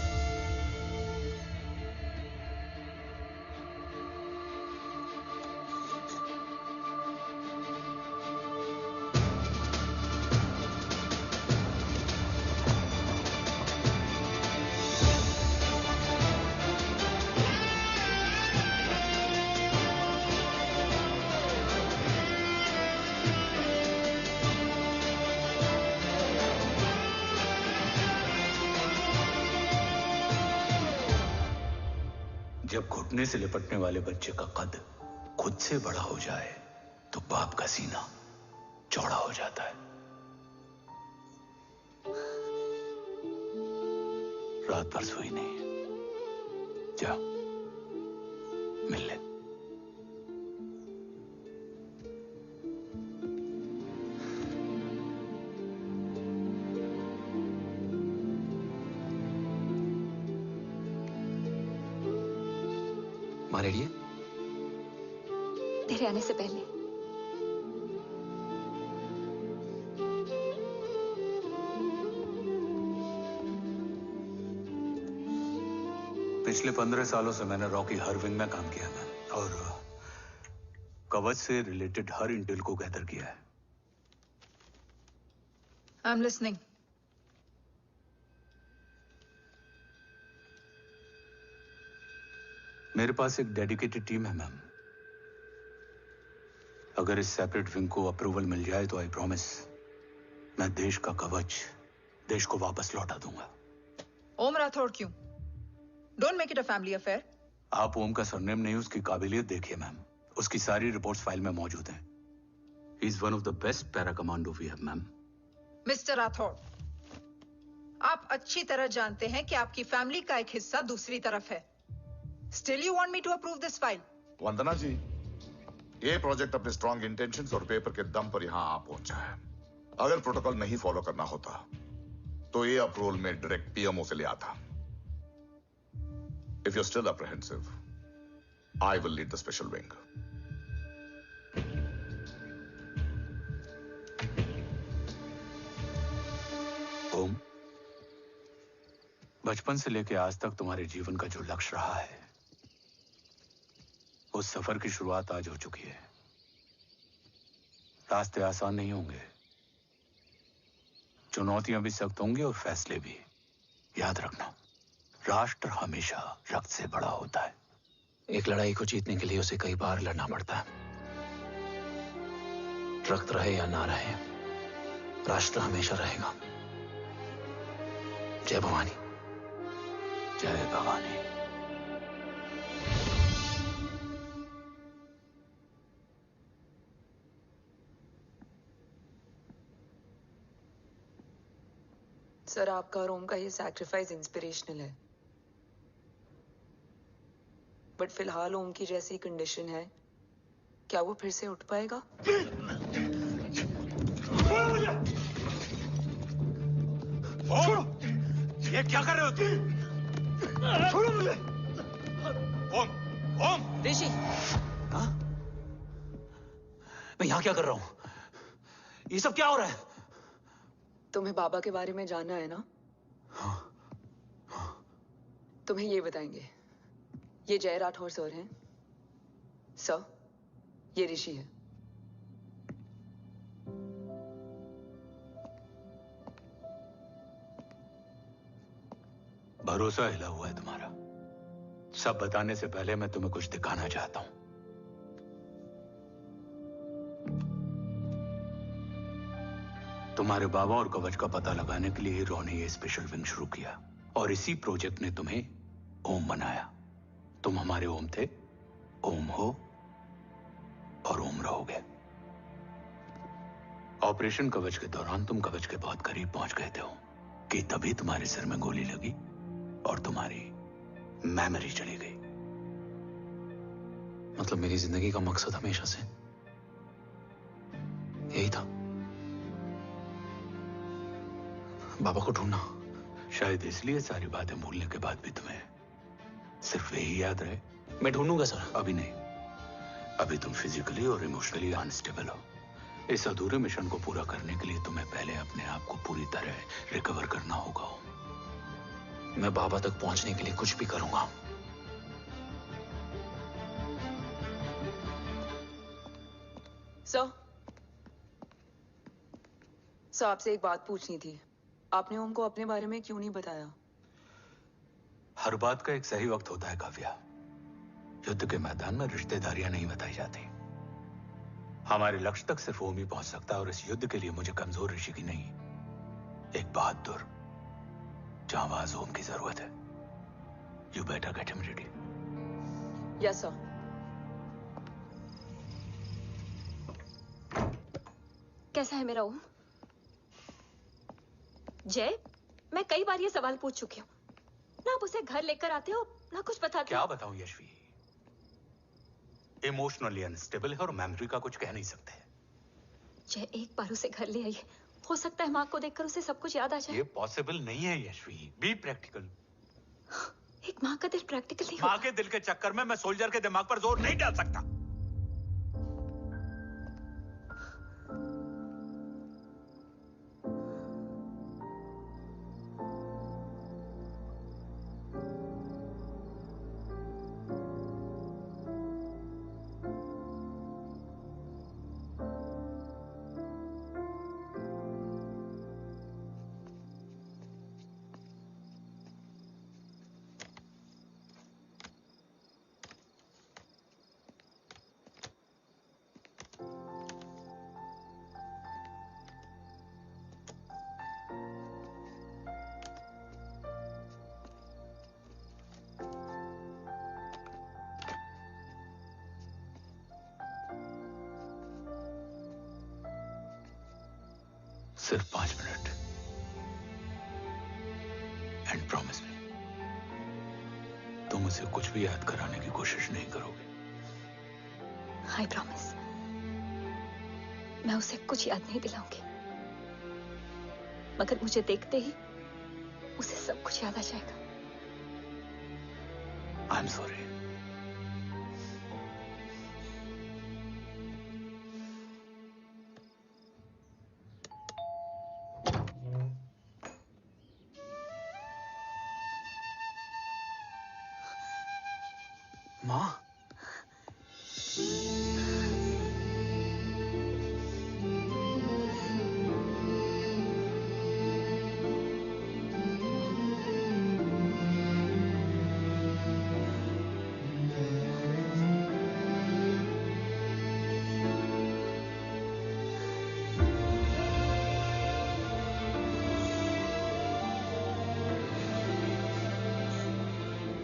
जब घुटने से लिपटने वाले बच्चे का कद खुद से बड़ा हो जाए तो बाप का सीना चौड़ा हो जाता है। रात भर सोई नहीं, जा मिल ले। माँ रेडी है? तेरे आने से पहले। पिछले 15 सालों से मैंने रॉकी हर विंग में काम किया है और कवच से रिलेटेड हर इंटेल को गैदर किया है। I am listening. मेरे पास एक डेडिकेटेड टीम है मैम। अगर इस सेपरेट विंग को अप्रूवल मिल जाए तो आई प्रॉमिस मैं देश का कवच देश को वापस लौटा दूंगा। ओम राठौड़ क्यों? Don't make it a family affair. आप ओम का सरनेम नहीं, उसकी काबिलियत देखिए मैम। उसकी सारी रिपोर्ट्स फाइल में मौजूद हैं। He is one of the best para commando we have ma'am. Mister Rathod, आप अच्छी तरह जानते हैं कि आपकी फैमिली का एक हिस्सा दूसरी तरफ है। Still you want me to approve this file? वंदना जी, ये प्रोजेक्ट अपने स्ट्रॉन्ग इंटेंशंस और पेपर के दम पर यहां आ पहुंचा है। अगर प्रोटोकॉल नहीं फॉलो करना होता तो ये अप्रूवल में डायरेक्ट पीएमओ से ले आता। If you're still apprehensive, I will lead the special wing. ओम, बचपन से लेकर आज तक तुम्हारे जीवन का जो लक्ष्य रहा है, उस सफर की शुरुआत आज हो चुकी है। रास्ते आसान नहीं होंगे, चुनौतियां भी सख्त होंगी और फैसले भी। याद रखना, राष्ट्र हमेशा रक्त से बड़ा होता है। एक लड़ाई को जीतने के लिए उसे कई बार लड़ना पड़ता है। रक्त रहे या ना रहे, राष्ट्र हमेशा रहेगा। जय भवानी। जय भवानी। सर, आपका और ओम का ये सैक्रिफाइस इंस्पिरेशनल है, बट फिलहाल ओम की जैसी कंडीशन है, क्या वो फिर से उठ पाएगा? छोड़ो! ये क्या कर रहे हो तुम? छोड़ो मुझे! ओम! ओम! ऋषि! हाँ? मैं यहाँ क्या कर रहा हूँ? ये सब क्या हो रहा है? तुम्हें बाबा के बारे में जानना है ना? तुम्हें ये बताएंगे। ये जय राठौर सर हैं। सर, ये ऋषि है। भरोसा हिला हुआ है तुम्हारा। सब बताने से पहले मैं तुम्हें कुछ दिखाना चाहता हूं। तुम्हारे बाबा और कवच का पता लगाने के लिए रॉ ने ये स्पेशल विंग शुरू किया और इसी प्रोजेक्ट ने तुम्हें ओम बनाया। तुम हमारे ओम थे, ओम हो और ओम रहोगे। ऑपरेशन कवच के दौरान तुम कवच के बहुत करीब पहुंच गए थे कि तभी तुम्हारे सिर में गोली लगी और तुम्हारी मेमोरी चली गई। मतलब मेरी जिंदगी का मकसद हमेशा से यही था, बाबा को ढूंढना। शायद इसलिए सारी बातें भूलने के बाद भी तुम्हें सिर्फ यही याद रहे। मैं ढूंढूंगा सर। अभी नहीं, अभी तुम फिजिकली और इमोशनली अनस्टेबल हो। इस अधूरे मिशन को पूरा करने के लिए तुम्हें पहले अपने आप को पूरी तरह रिकवर करना होगा। मैं बाबा तक पहुंचने के लिए कुछ भी करूंगा। सर, आपसे एक बात पूछनी थी। आपने ओम को अपने बारे में क्यों नहीं बताया? हर बात का एक सही वक्त होता है काव्या। युद्ध के मैदान में रिश्तेदारियां नहीं बताई जाती। हमारे लक्ष्य तक सिर्फ ओम ही पहुंच सकता है, और इस युद्ध के लिए मुझे कमजोर ऋषि की नहीं, एक बहादुर जांबाज ओम की जरूरत है। You better get him ready. Yes sir. कैसा है मेरा ओम? जय, मैं कई बार ये सवाल पूछ चुकी हूँ। ना आप उसे घर लेकर आते हो, ना कुछ बताते क्या हो। बताऊं यशवी, इमोशनली अनस्टेबल है और मेमोरी का कुछ कह नहीं सकते। जय, एक बार उसे घर ले आइए। हो सकता है माँ को देखकर उसे सब कुछ याद आ जाए। ये पॉसिबल नहीं है यशवी। Be practical. एक माँ का दिल प्रैक्टिकल नहीं माँ के दिल के चक्कर में मैं सोल्जर के दिमाग पर जोर नहीं डाल सकता। सिर्फ 5 मिनट। एंड प्रॉमिस मी, तुम उसे कुछ भी याद कराने की कोशिश नहीं करोगे। आई प्रॉमिस, मैं उसे कुछ याद नहीं दिलाऊंगी, मगर मुझे देखते ही उसे सब कुछ याद आ जाएगा। I am sorry. माँ,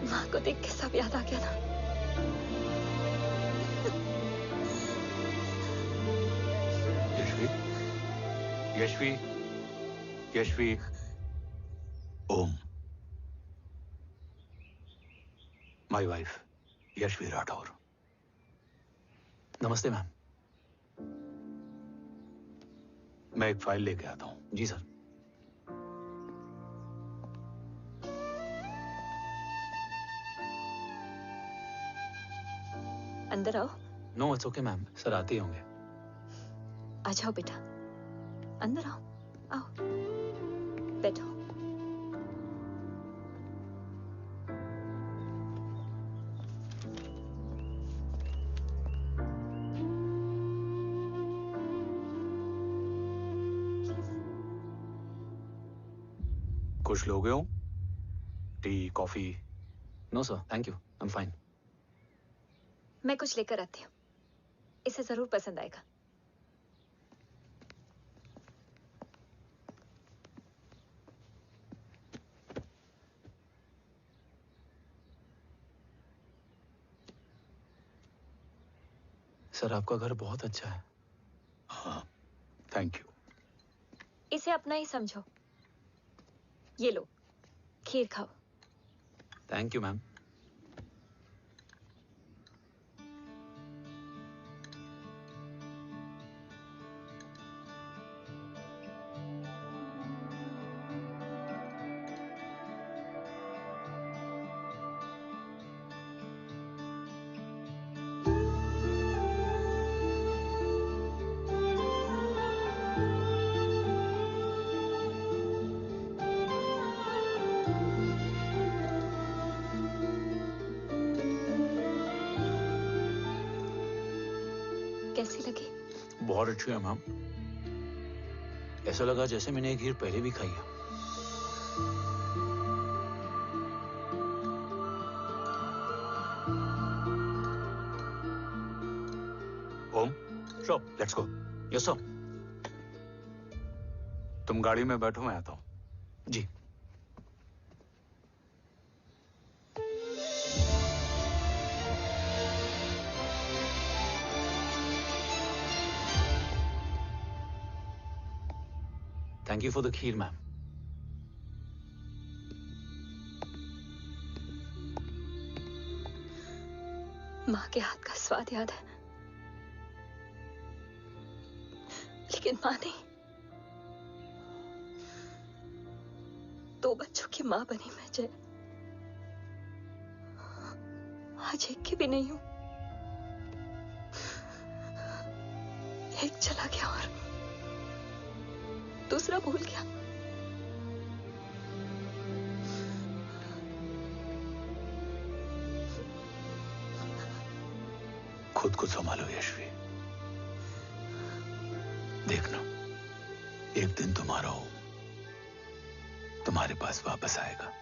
माँ को देख के सब याद आ गया ना। Yashvi, Yashvi, Om, my wife Yashvi Rathore. नमस्ते मैम। मैं एक फाइल लेके आता हूं। जी सर। अंदर आओ। No it's okay ma'am, sir आते ही होंगे। आ जाओ बेटा, अंदर आओ। आओ, बैठो। कुछ लोगे हो? Tea, coffee? No sir, thank you, I am fine. मैं कुछ लेकर आती हूँ, इसे जरूर पसंद आएगा। सर आपका घर बहुत अच्छा है। हाँ, थैंक यू। इसे अपना ही समझो। ये लो, खीर खाओ। Thank you ma'am. कैसी लगी? बहुत अच्छी है मैम। ऐसा लगा जैसे मैंने एक खीर पहले भी खाई है। Om, sure, let's go. Yes sir. तुम गाड़ी में बैठो, मैं आता हूं। जी। Thank you for the kheer, ma'am. माँ के हाथ का स्वाद याद है, लेकिन माँ नहीं। 2 बच्चों की माँ बनी मैं जय। आज एक की भी नहीं हूं। एक चला गया और दूसरा भूल गया। खुद को संभालो यशवी। देखना, एक दिन तुम्हारा हो तुम्हारे पास वापस आएगा।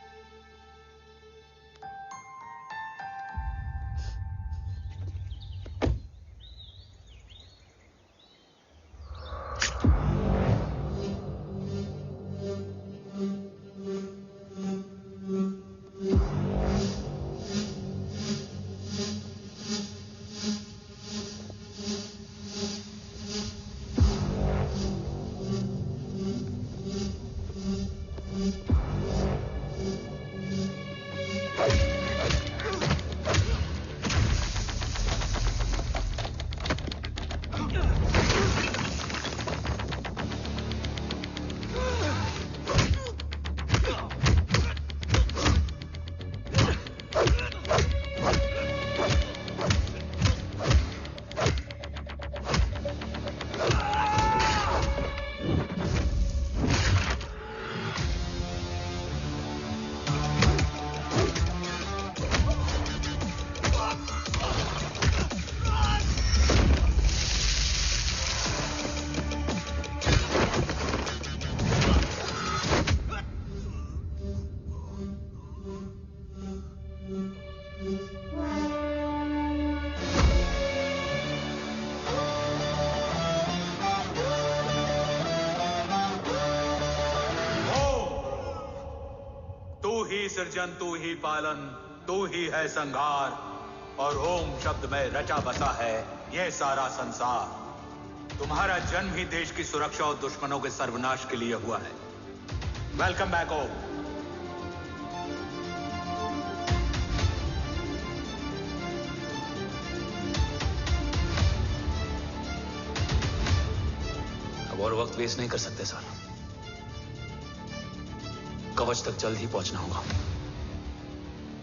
सृजन तू ही पालन, तू ही है संहार, और ओम शब्द में रचा बसा है ये सारा संसार। तुम्हारा जन्म ही देश की सुरक्षा और दुश्मनों के सर्वनाश के लिए हुआ है। वेलकम बैक ओम। अब और वक्त वेस्ट नहीं कर सकते सर। कवच तक जल्द ही पहुंचना होगा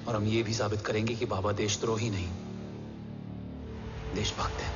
और हम ये भी साबित करेंगे कि बाबा देशद्रोही नहीं, देशभक्त है।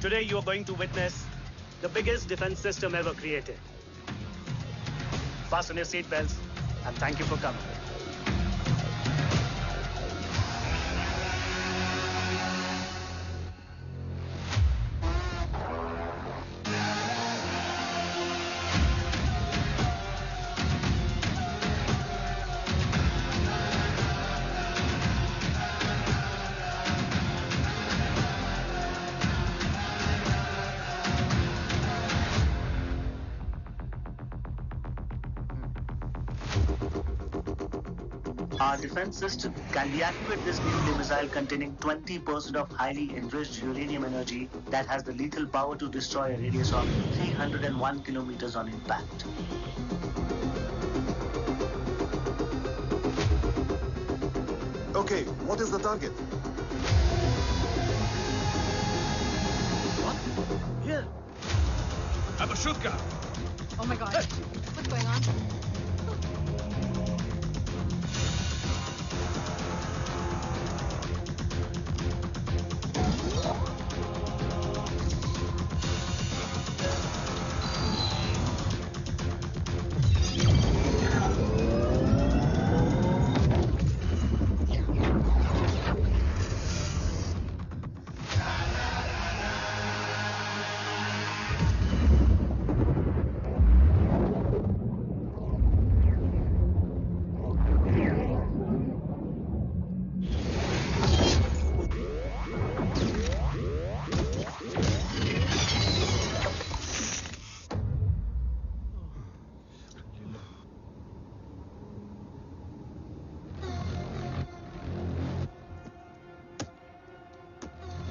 Today you are going to witness the biggest defense system ever created. Fasten your seat belts and thank you for coming. Our defense system can deactivate this nuclear missile containing 20% of highly enriched uranium energy that has the lethal power to destroy a radius of 301 kilometers on impact. Okay, what is the target? I'm a shoot guy. Oh my God. What's going on?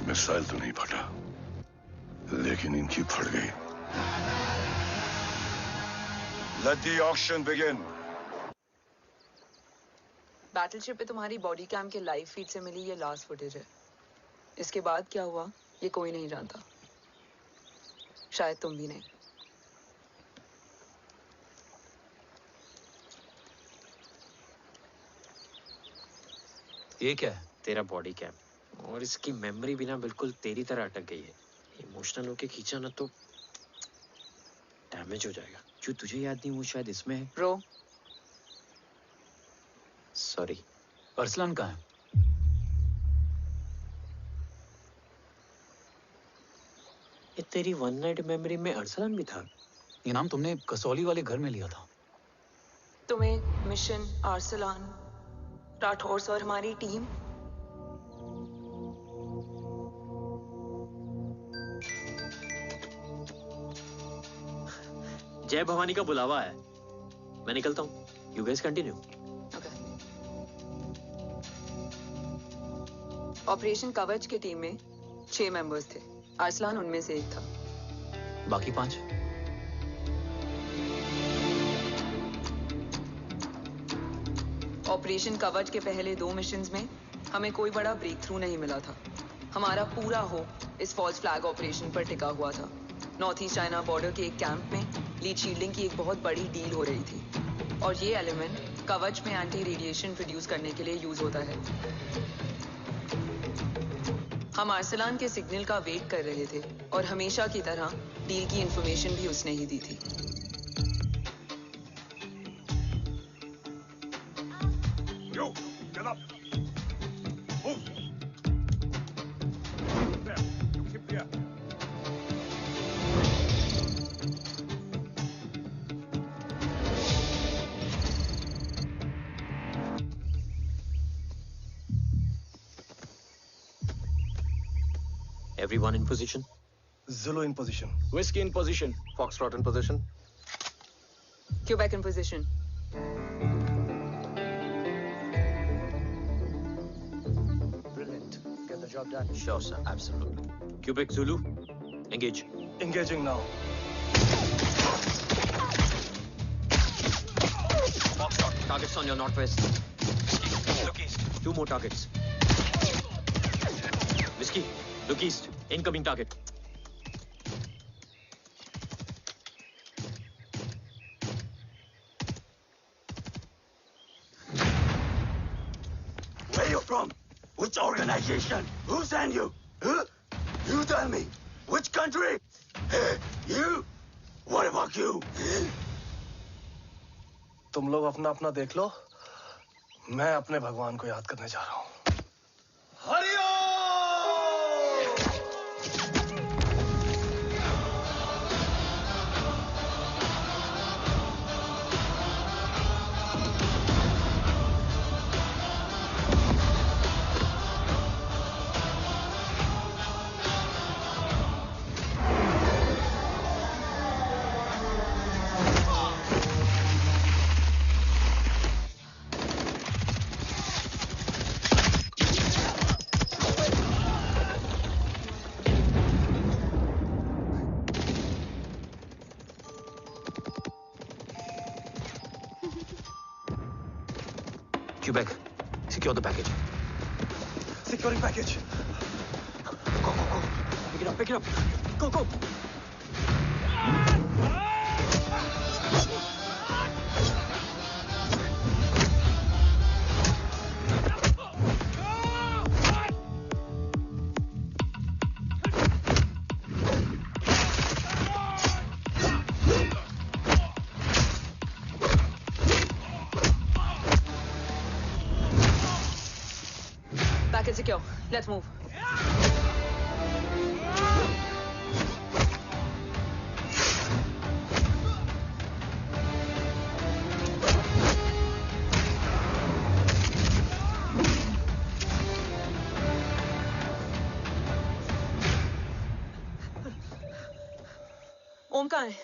Missile तो नहीं फटा, लेकिन इनकी फट गई। Let the auction begin. Battleship पे तुम्हारी body cam के लाइव फीड से मिली ये लास्ट फुटेज है। इसके बाद क्या हुआ ये कोई नहीं जानता, शायद तुम भी नहीं। ये क्या है? तेरा बॉडी कैम, और इसकी मेमोरी भी ना बिल्कुल तेरी तरह अटक गई है। इमोशनल होके खींचा ना तो डैमेज हो जाएगा। जो तुझे याद नहीं वो शायद इसमें है। Bro sorry. अरसलान कहाँ है? ये तेरी वन नाइट मेमोरी में अरसलान भी था? ये नाम तुमने कसौली वाले घर में लिया था। तुम्हें मिशन, अरसलान, राठौर और हमारी टीम। जय भवानी का बुलावा है, मैं निकलता हूँ। You guys continue. ऑपरेशन कवच की टीम में 6 मेंबर्स थे, अरसलान उनमें से एक था। बाकी 5? ऑपरेशन कवच के पहले 2 मिशंस में हमें कोई बड़ा ब्रेक थ्रू नहीं मिला था। हमारा पूरा होप इस फॉल्स फ्लैग ऑपरेशन पर टिका हुआ था। नॉर्थ ईस्ट चाइना बॉर्डर के एक कैंप में लीड शील्डिंग की एक बहुत बड़ी डील हो रही थी, और ये एलिमेंट कवच में एंटी रेडिएशन प्रोड्यूस करने के लिए यूज होता है। हम अरसलान के सिग्नल का वेट कर रहे थे, और हमेशा की तरह डील की इंफॉर्मेशन भी उसने ही दी थी। Yo, get up. Move. There. Keep there. Everyone in position? Zulu in position. Whiskey in position. Foxtrot in position. Quebec in position. Brilliant. Get the job done. Sure, sir. Absolutely. Quebec Zulu, engage. Engaging now. Foxtrot, targets on your northwest. Look east. 2 more targets. Whiskey, look east. Incoming target. Where you from? Which organization? Who sent you? Huh? You tell me. Which country? Hey, you? What about you? तुम लोग अपना अपना देख लो, मैं अपने भगवान को याद करने जा रहा हूँ। Hariom! Quebec, secure the package. Securing package. Go, go, go. Pick it up, pick it up. Go, go. Package secure. Let's move. ओम कहाँ है?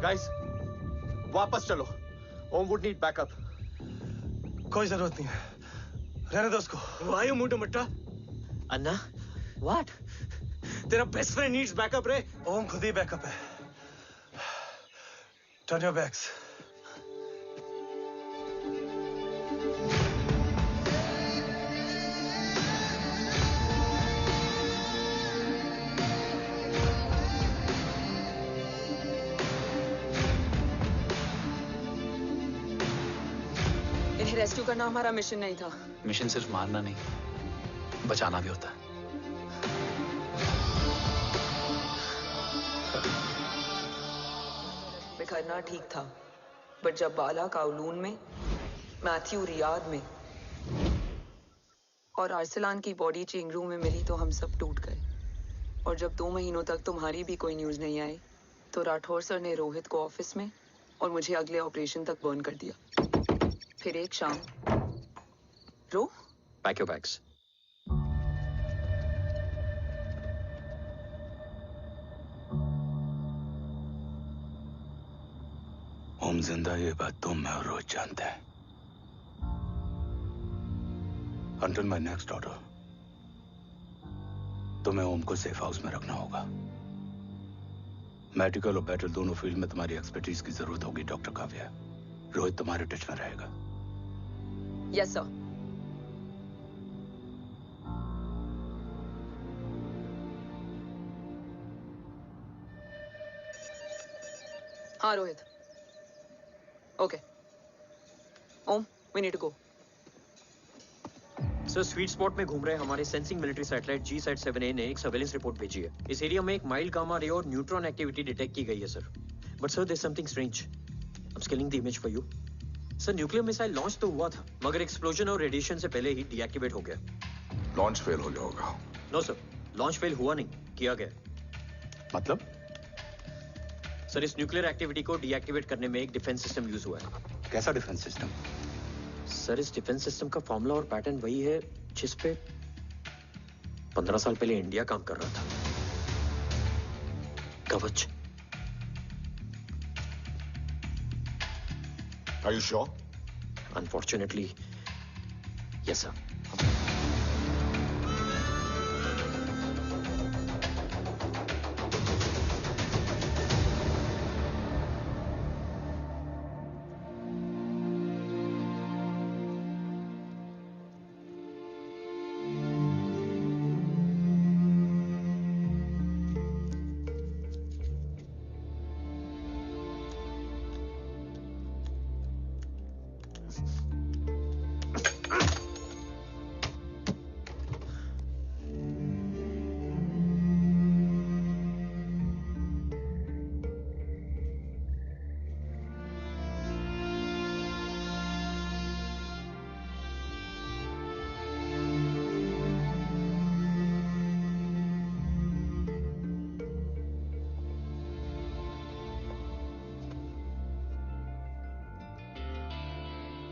गाइस, वापस चलो। ओम वुड नीड बैकअप। कोई जरूरत नहीं है, रहने दो उसको। Why you moved to Mutta? Anna, what? तेरा बेस्ट फ्रेंड नीड्स बैकअप रे। ओम खुद ही बैकअप है। Turn your backs. इन्हें रेस्क्यू करना हमारा मिशन नहीं था। मिशन सिर्फ मारना नहीं, बचाना भी होता है। बिखरना ठीक था, बट जब बाला काउलून में, मैथ्यू रियाद में और आर्सलान की बॉडी चेंज रूम में मिली तो हम सब टूट गए। और जब 2 महीनों तक तुम्हारी भी कोई न्यूज नहीं आई तो राठौर सर ने रोहित को ऑफिस में और मुझे अगले ऑपरेशन तक बर्न कर दिया। फिर एक शाम रो पैक योर बैग्स। ओम जिंदा, ये बात तुम मैं और रोज जानते हैं। Until my next order, तुम्हें ओम को सेफ हाउस में रखना होगा। मेडिकल और बैटल दोनों फील्ड में तुम्हारी एक्सपर्टीज की जरूरत होगी डॉक्टर काव्या। रोहित तुम्हारे टच में रहेगा। Yes sir. हाँ Rohit. Okay Om, we need to go. Sir, sweet spot में घूम रहे हमारे सेंसिंग मिलिट्री सैटेलाइट G-SAT-7A ने एक सर्वेलेंस रिपोर्ट भेजी है। इस एरिया में एक माइल्ड गामा रे और न्यूट्रॉन एक्टिविटी डिटेक्ट की गई है sir. But sir, there is something strange. I am scaling the image for you. Sir, nuclear missile launch तो हुआ था, मगर एक्सप्लोजन और रेडिएशन से पहले ही डीएक्टिवेट हो गया। लॉन्च फेल हो गया होगा। नो सर, लॉन्च फेल हुआ नहीं, किया गया। मतलब? सर, इस न्यूक्लियर एक्टिविटी को डीएक्टिवेट करने में एक डिफेंस सिस्टम यूज हुआ है। कैसा डिफेंस सिस्टम? सर, इस डिफेंस सिस्टम का फॉर्मूला और पैटर्न वही है जिस पे 15 साल पहले इंडिया काम कर रहा था। कवच। Are you sure? Unfortunately, yes sir.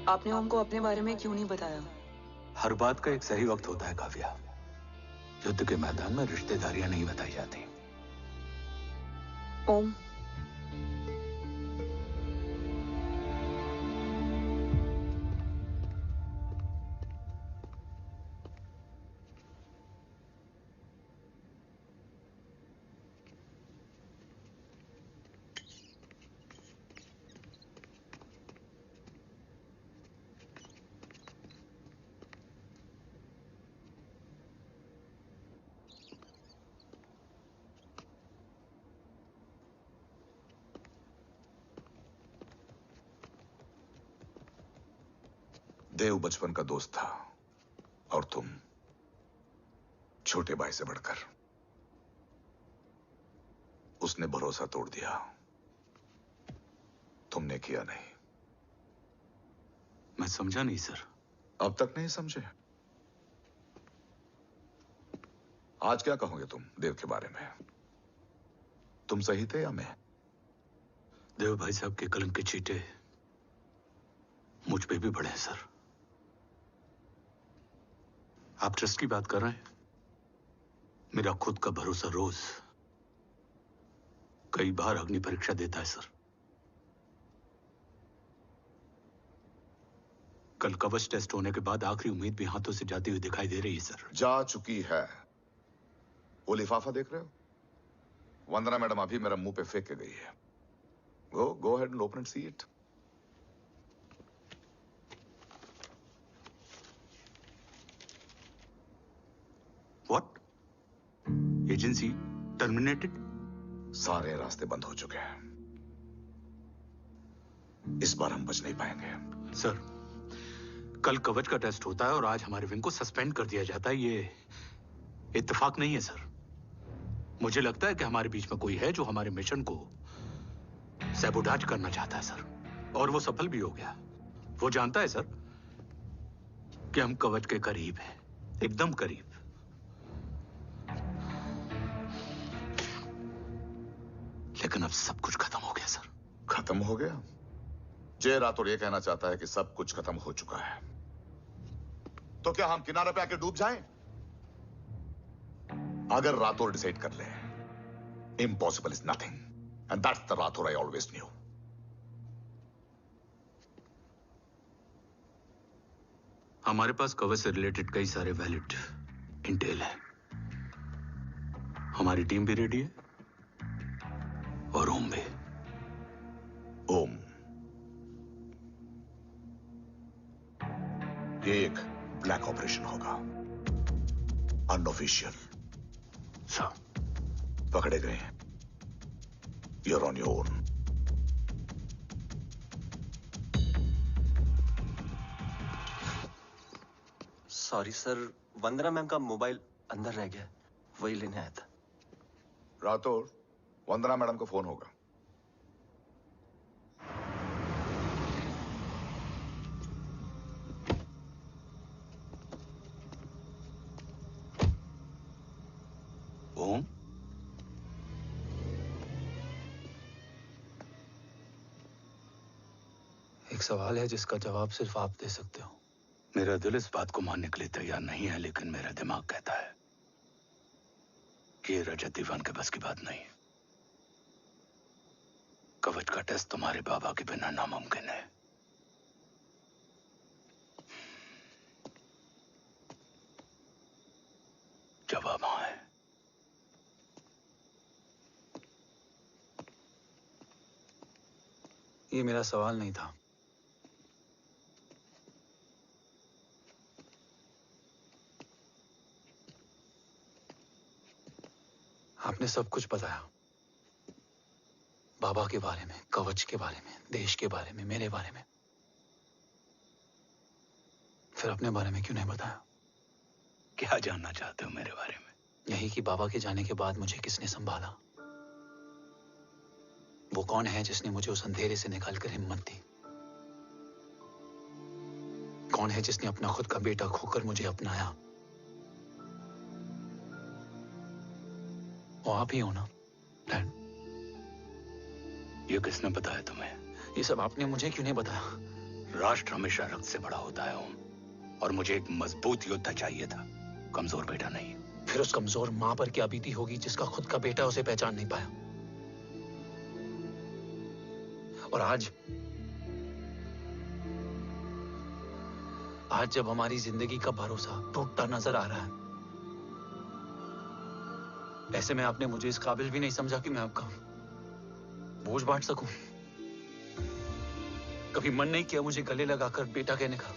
आपने हमको अपने बारे में क्यों नहीं बताया? हर बात का एक सही वक्त होता है काव्या। युद्ध के मैदान में रिश्तेदारियां नहीं बताई जाती। ओम, देव बचपन का दोस्त था और तुम छोटे भाई से बढ़कर उसने भरोसा तोड़ दिया। तुमने किया नहीं। मैं समझा नहीं सर। अब तक नहीं समझे? आज क्या कहोगे तुम देव के बारे में? तुम सही थे या मैं? देव भाई साहब के कलम के छींटे मुझ पे भी पड़े हैं सर। आप ट्रस्ट की बात कर रहे हैं? मेरा खुद का भरोसा रोज कई बार अग्नि परीक्षा देता है सर। कल कवच टेस्ट होने के बाद आखिरी उम्मीद भी हाथों से जाती हुई दिखाई दे रही है सर। जा चुकी है। वो लिफाफा देख रहे हो? वंदना मैडम अभी मेरा मुंह पे फेंक के गई है। Go ahead and open and see it. What? Agency terminated? सारे रास्ते बंद हो चुके हैं। इस बार हम बच नहीं पाएंगे। सर, कल कवच का टेस्ट होता है और आज हमारे विंग को सस्पेंड कर दिया जाता है। ये इत्तेफाक नहीं है सर। मुझे लगता है कि हमारे बीच में कोई है जो हमारे मिशन को सैबोटाज करना चाहता है सर। और वो सफल भी हो गया। वो जानता है सर कि हम कवच के करीब हैं, एकदम करीब। लेकिन अब सब कुछ खत्म हो गया सर। खत्म हो गया? जय राठौर ये कहना चाहता है कि सब कुछ खत्म हो चुका है। तो क्या हम किनारे पे आके डूब जाएं? अगर राठौर डिसाइड कर ले, impossible is nothing, and that's the Rathore I always new. हमारे पास कवच से रिलेटेड कई सारे वैलिड इंटेल है। हमारी टीम भी रेडी है और ओम भी। ओम, ये एक ब्लैक ऑपरेशन होगा, अनऑफिशियल। सर, पकड़े गए, you're on your own. Sorry sir, Vandana ma'am का मोबाइल अंदर रह गया, वही लेने आया था। राठौर, वंदना मैडम को फोन होगा। ओम, एक सवाल है जिसका जवाब सिर्फ आप दे सकते हो। मेरा दिल इस बात को मानने के लिए तैयार नहीं है, लेकिन मेरा दिमाग कहता है कि ये रजत दीवान के बस की बात नहीं है। कवच का टेस्ट तुम्हारे बाबा के बिना नामुमकिन है। जवाब हाँ है। ये मेरा सवाल नहीं था। आपने सब कुछ बताया, बाबा के बारे में, कवच के बारे में, देश के बारे में, मेरे बारे में। फिर अपने बारे में क्यों नहीं बताया? क्या जानना चाहते हो मेरे बारे में? यही कि बाबा के जाने के बाद मुझे किसने संभाला? वो कौन है जिसने मुझे उस अंधेरे से निकालकर हिम्मत दी? कौन है जिसने अपना खुद का बेटा खोकर मुझे अपनाया? वो आप ही हो ना, डैड? ये किसने बताया तुम्हें? ये सब आपने मुझे क्यों नहीं बताया? राष्ट्र हमेशा रक्त से बड़ा होता है ओम, और मुझे एक मजबूत योद्धा चाहिए था, कमजोर बेटा नहीं। फिर उस कमजोर मां पर क्या बीती होगी जिसका खुद का बेटा उसे पहचान नहीं पाया? और आज जब हमारी जिंदगी का भरोसा टूटता नजर आ रहा है, ऐसे में आपने मुझे इस काबिल भी नहीं समझा कि मैं आपका बोझ बांट सकूं। कभी मन नहीं किया मुझे गले लगाकर बेटा कहने का?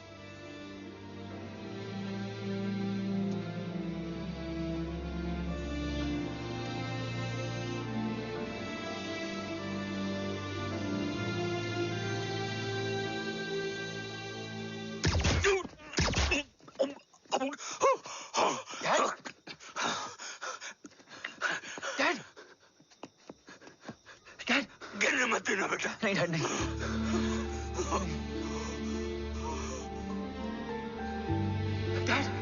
बेटा। नहीं डैड नहीं। डैड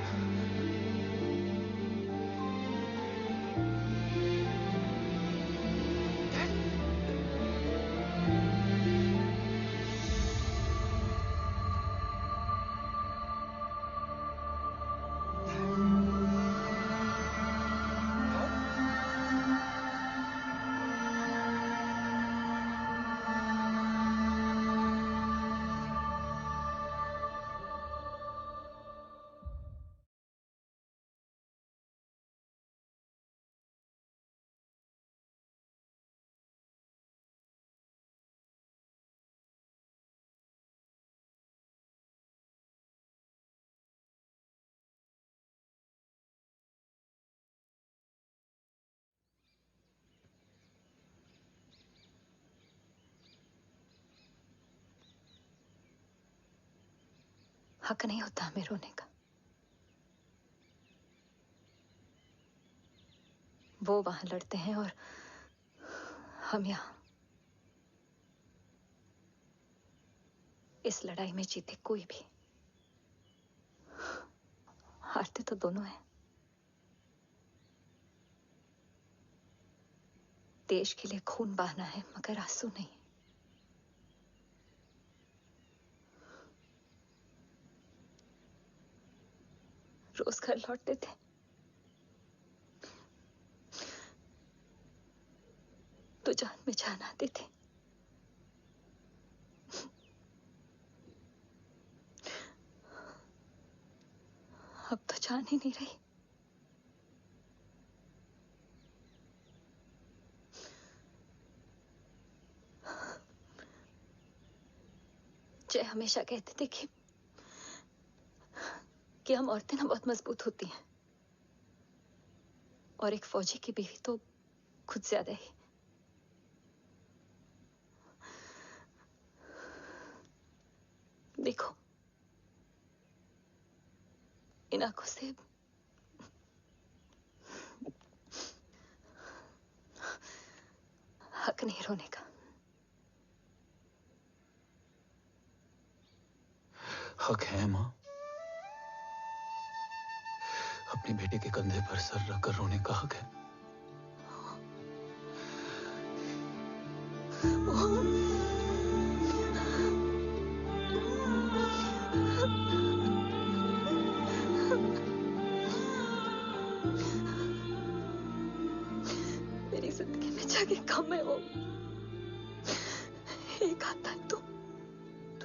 हक नहीं होता हमें रोने का। वो वहां लड़ते हैं और हम यहाँ। इस लड़ाई में जीते कोई भी, हारते तो दोनों हैं। देश के लिए खून बहाना है मगर आंसू नहीं। रोज घर लौटते थे, तो जान में जान आती थी। अब तो जान ही नहीं रही। जय हमेशा कहते थे कि हम औरतें ना बहुत मजबूत होती हैं, और एक फौजी की बीवी तो खुद ज्यादा ही। देखो, इन आंखों से हक नहीं रोने का। हक है माँ, अपने बेटे के कंधे पर सर रखकर रोने का हक है। मेरी जिंदगी में जगह कम है। वो एक आता है तो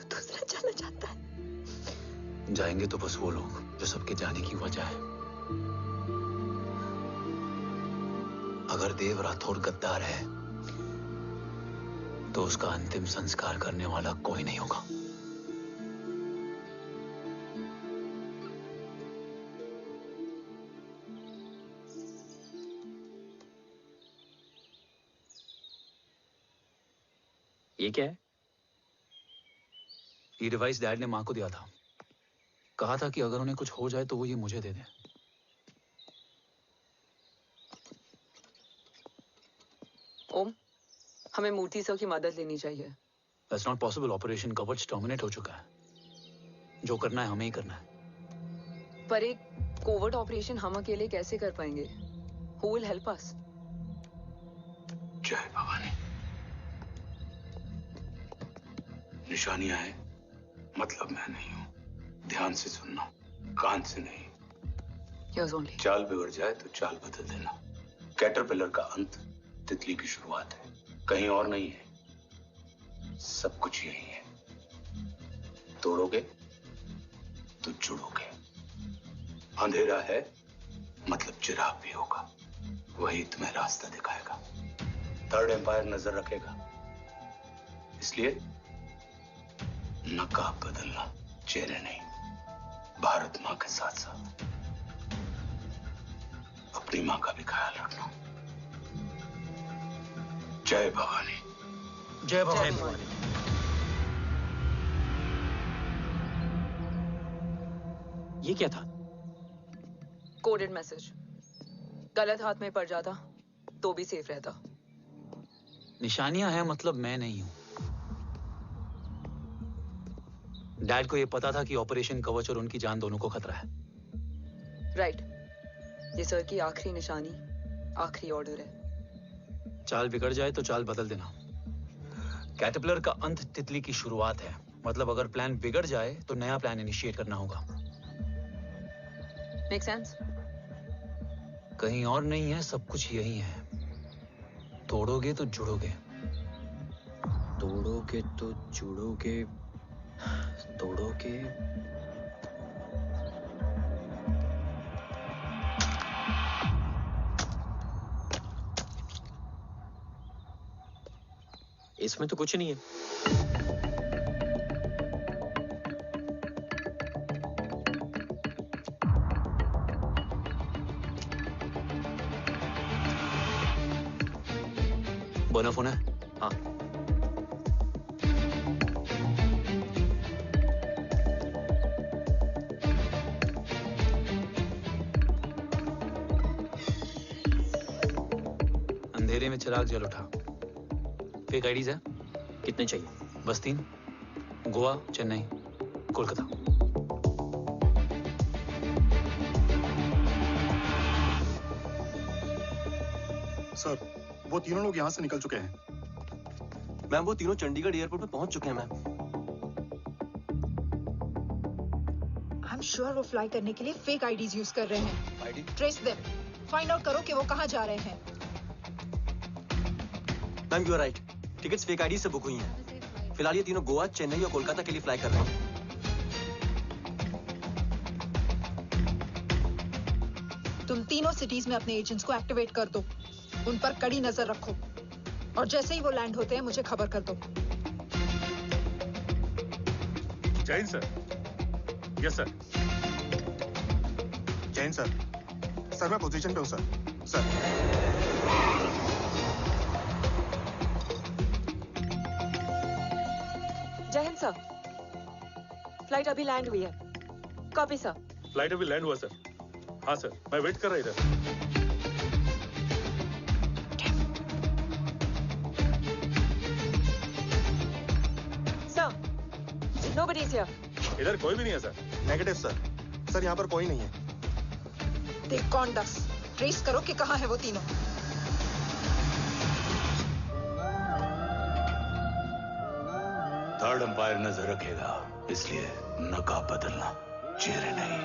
दूसरा चला जाता है। जाएंगे तो बस वो लोग जो सबके जाने की वजह है। अगर देव राठौर गद्दार है तो उसका अंतिम संस्कार करने वाला कोई नहीं होगा। ये क्या है? ये डिवाइस डैड ने मां को दिया था। कहा था कि अगर उन्हें कुछ हो जाए तो वो ये मुझे दे दें। ओम, हमें मूर्ति सर की मदद लेनी चाहिए। That's not possible. ऑपरेशन कवच टर्मिनेट हो चुका है। जो करना है हमें ही करना है। पर एक कोवर्ट ऑपरेशन हम अकेले कैसे कर पाएंगे? Who will help us? जय भवानी। निशानियां है मतलब मैं नहीं हूं। ध्यान से सुनना, कान से नहीं। Yes, only. चाल बिगड़ जाए तो चाल बदल देना। कैटरपिलर का अंत तितली की शुरुआत है, कहीं और नहीं है। सब कुछ यही है। तोड़ोगे तो जुड़ोगे। अंधेरा है मतलब चिराग भी होगा, वही तुम्हें रास्ता दिखाएगा। थर्ड एम्पायर नजर रखेगा, इसलिए नकाब बदलना, चेहरे नहीं। भारत मां के साथ साथ अपनी मां का भी ख्याल रखना। जय भवानी। जय भवानी। ये क्या था? Coded message. गलत हाथ में पड़ जाता तो भी सेफ रहता। निशानियां हैं मतलब मैं नहीं हूं। डैड को ये पता था कि ऑपरेशन कवच और उनकी जान दोनों को खतरा है। राइट। ये सर की आखिरी निशानी, आखिरी ऑर्डर है। चाल बिगड़ जाए तो चाल बदल देना। कैटरपिलर का अंत तितली की शुरुआत है। मतलब अगर प्लान बिगड़ जाए तो नया प्लान इनिशिएट करना होगा। Make sense? कहीं और नहीं है, सब कुछ यही है। तोड़ोगे तो जुड़ोगे, तोड़ोगे तो जुड़ोगे, तोड़ोगे। इसमें तो कुछ नहीं है। बोना फोन है? हाँ। अंधेरे में चिराग जल उठा। फेक आईडीज है? कितने चाहिए? बस 3। गोवा, चेन्नई, कोलकाता। सर, वो तीनों लोग यहाँ से निकल चुके हैं। मैम, वो तीनों चंडीगढ़ एयरपोर्ट पे पहुंच चुके हैं मैम। आई एम श्योर वो फ्लाई करने के लिए फेक आईडीज यूज कर रहे हैं। ID? Trace them, find out करो कि वो कहाँ जा रहे हैं। Ma'am, you are right. Tickets fake ID से बुक हुई हैं। फिलहाल ये तीनों गोवा, चेन्नई और कोलकाता के लिए फ्लाई कर रहे हैं। तुम तीनों सिटीज में अपने एजेंट्स को एक्टिवेट कर दो। उन पर कड़ी नजर रखो और जैसे ही वो लैंड होते हैं मुझे खबर कर दो। Jain sir. Yes sir. Jain sir. Sir मैं पोजीशन पे हूँ सर। सर। जय हिंद सर। फ्लाइट अभी लैंड हुई है। Copy sir. फ्लाइट अभी लैंड हुआ सर। हाँ सर, मैं वेट कर रहा इधर। Nobody's here. इधर कोई भी नहीं है सर। Negative sir. सर यहाँ पर कोई नहीं है। देख कौन दस। ट्रेस करो कि कहाँ है वो तीनों। थर्ड अंपायर नजर रखेगा, इसलिए नकाब बदलना, चेहरे नहीं।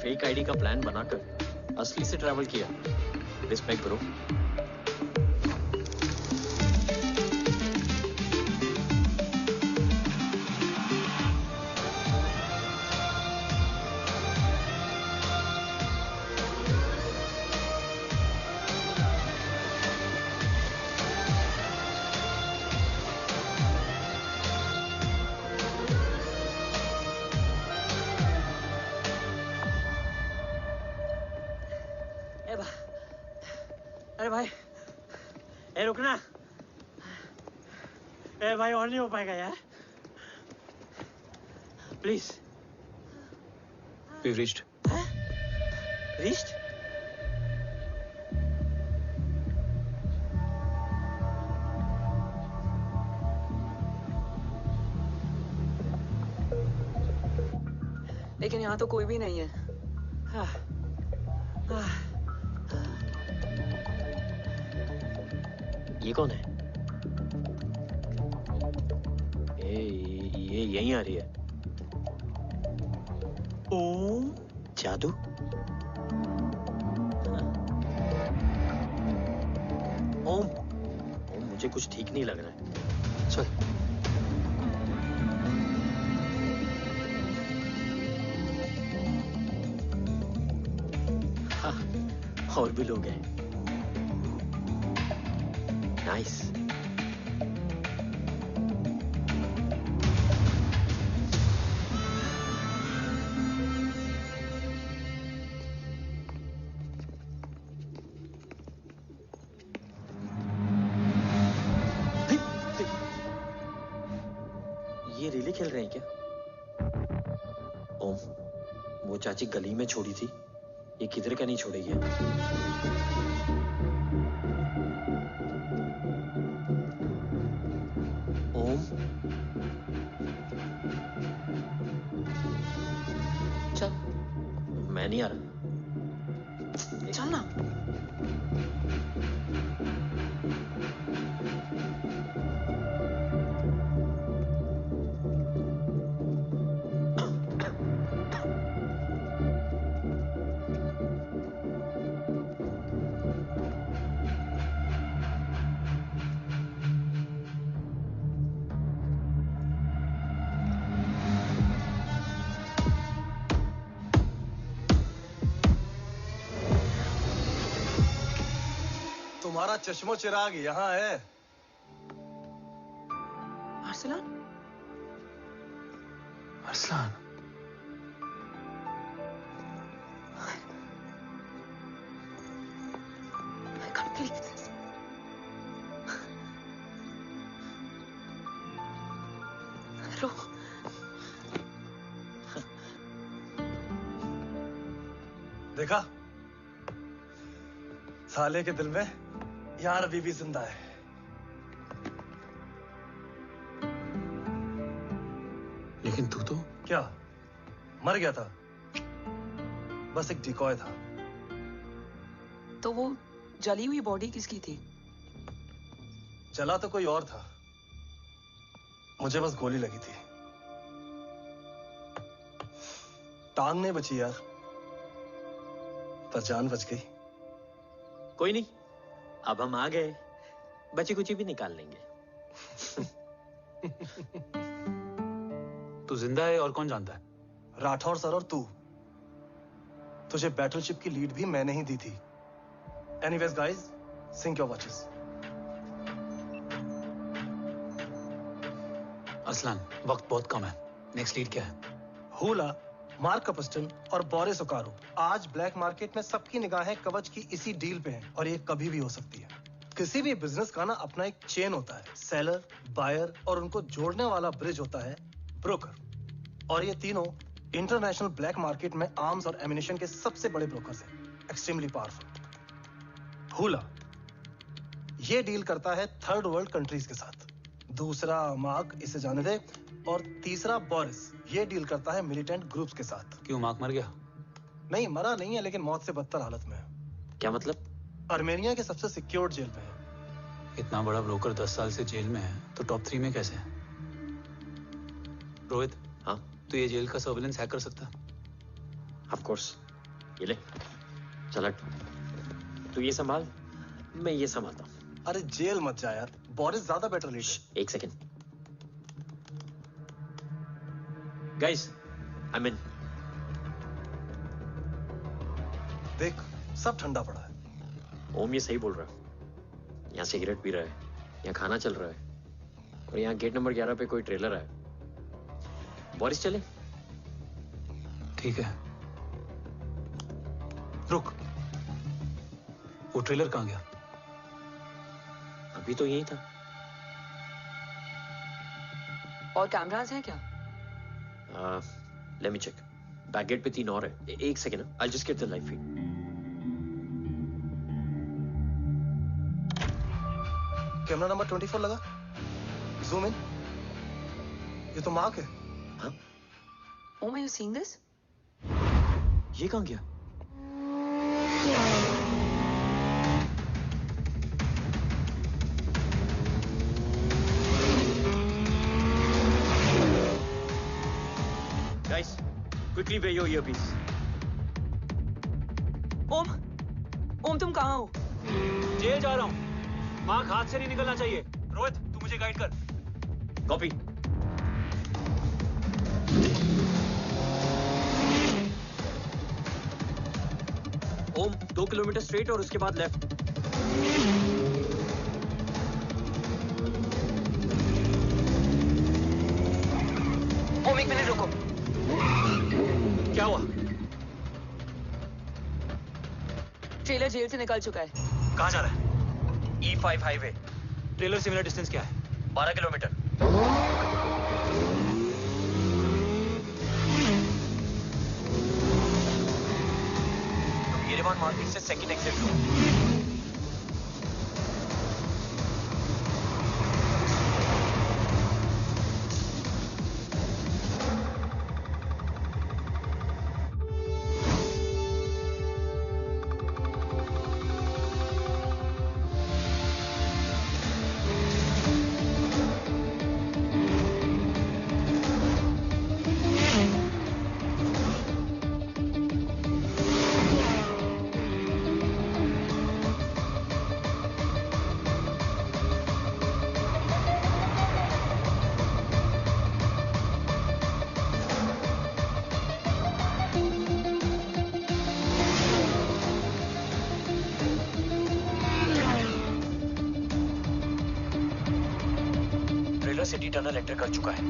फेक आईडी का प्लान बनाकर असली से ट्रैवल किया। Respect bro. अरे भाई, ए रुकना। ए भाई और नहीं हो पाएगा यार। प्लीज। We've reached. Reached? लेकिन यहाँ तो कोई भी नहीं है। ये कौन है? ये यहीं आ रही है। ओम जादू। ओम मुझे कुछ ठीक नहीं लग रहा है। चल। हाँ, और भी लोग हैं। नाइस। ये रिले खेल रहे हैं क्या? ओम, वो चाची गली में छोड़ी थी, ये किधर का नहीं छोड़ेगी। ओम, चल, मैं नहीं आ रहा। चल ना। तुम्हारा चश्मो चिराग यहाँ है। Arsalan? Arsalan, I can't believe this. रो। देखा, साले के दिल में यार अभी भी जिंदा है। लेकिन तू तो क्या मर गया था? बस एक डिकॉय था। तो वो जली हुई बॉडी किसकी थी? जला तो कोई और था, मुझे बस गोली लगी थी। टांग नहीं बची यार, पर जान बच गई। कोई नहीं, अब हम आ गए, बची कुची भी निकाल लेंगे। तू जिंदा है और कौन जानता है? राठौर सर और तू। तुझे बैटलशिप की लीड भी मैंने ही दी थी। Anyways guys, sync your watches. Arsalan, वक्त बहुत कम है। नेक्स्ट लीड क्या है? हुला, मार्क कपस्टन और बोरिस ओकारो। आज ब्लैक मार्केट में सबकी निगाहें कवच की इसी डील पे हैं और ये कभी भी हो सकती है। किसी भी बिजनेस का ना अपना एक चेन होता है, सेलर, बायर और उनको जोड़ने वाला ब्रिज होता है ब्रोकर। और ये तीनों इंटरनेशनल ब्लैक मार्केट में आर्म्स और एमिनेशन के सबसे बड़े ब्रोकर्स हैं, एक्सट्रीमली पावरफुल। हुला ये डील करता है थर्ड वर्ल्ड कंट्रीज के साथ। दूसरा मार्क, इसे जाने दे। और तीसरा बोरिस, ये डील करता है मिलिटेंट ग्रुप्स के साथ। क्यों, मार्क मर गया? नहीं, मरा नहीं है, लेकिन मौत से बदतर हालत में है। क्या मतलब? आर्मेनिया के सबसे सिक्योर्ड जेल में है। इतना बड़ा ब्रोकर 10 साल से जेल में है, तो टॉप 3 में कैसे है? रोहित, हाँ? तो ये जेल का सर्विलेंस हैक कर सकता? Of course. ये ले, चल हट। तू ये संभाल, मैं ये संभालता हूँ। अरे जेल मत जा यार, बोरिस ज्यादा बेटर लीडर। एक सेकेंड। गाइस, आई मीन, देख सब ठंडा पड़ा है। ओम ये सही बोल रहा है। यहाँ सिगरेट पी रहा है, यहाँ खाना चल रहा है, और यहाँ गेट नंबर 11 पे कोई ट्रेलर है। बोरिस चले? ठीक है, रुक, वो ट्रेलर कहाँ गया? अभी तो यही था। और कैमरास हैं क्या? Let me check. Back gate पे 3 और है। एक second, I just get the live feed. Camera number 24 लगा, जूम इन। ये तो मार्क है। हाँ? Om, are you seeing this? ये कहाँ गया? Guys, quickly wear your earpiece. ओम, तुम कहाँ हो? जेल जा रहा हूँ। मार्क हाथ से नहीं निकलना चाहिए। रोहित, तू मुझे गाइड कर। कॉपी। ओम, 2 किलोमीटर स्ट्रेट और उसके बाद लेफ्ट। एक मिनट रुको। क्या हुआ? ट्रेलर जेल से निकल चुका है। कहाँ जा रहा है? E5 highway. ट्रेलर से मेरा डिस्टेंस क्या है? 12 किलोमीटर। येरेवान मार्केट से सेकंड एग्जिट लो। सिटी टनल एंटर कर चुका है।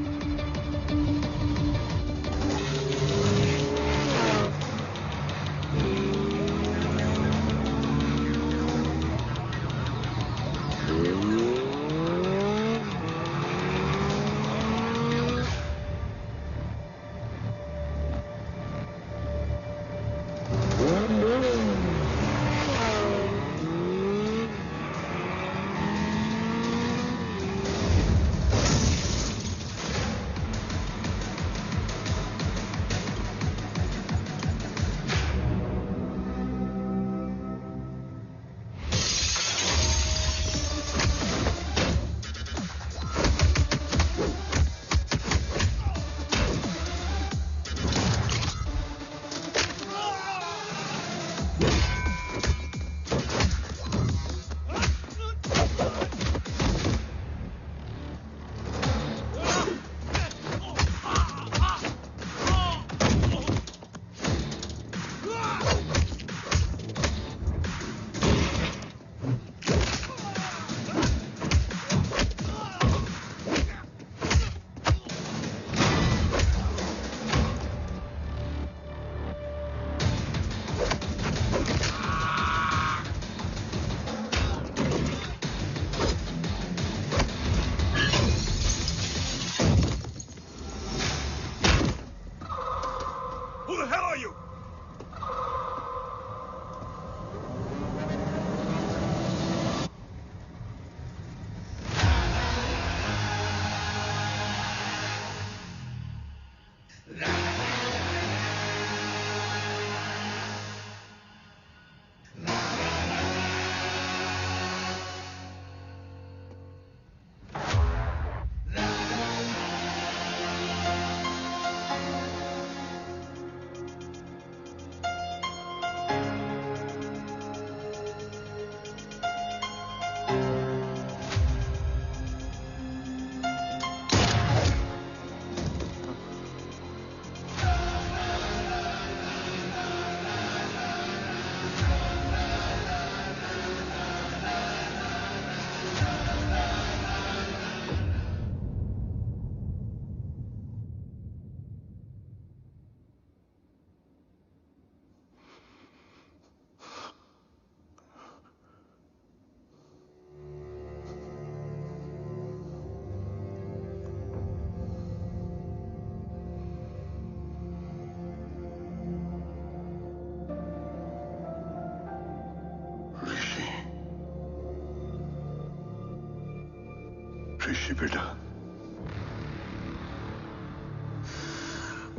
ऋषि बेटा।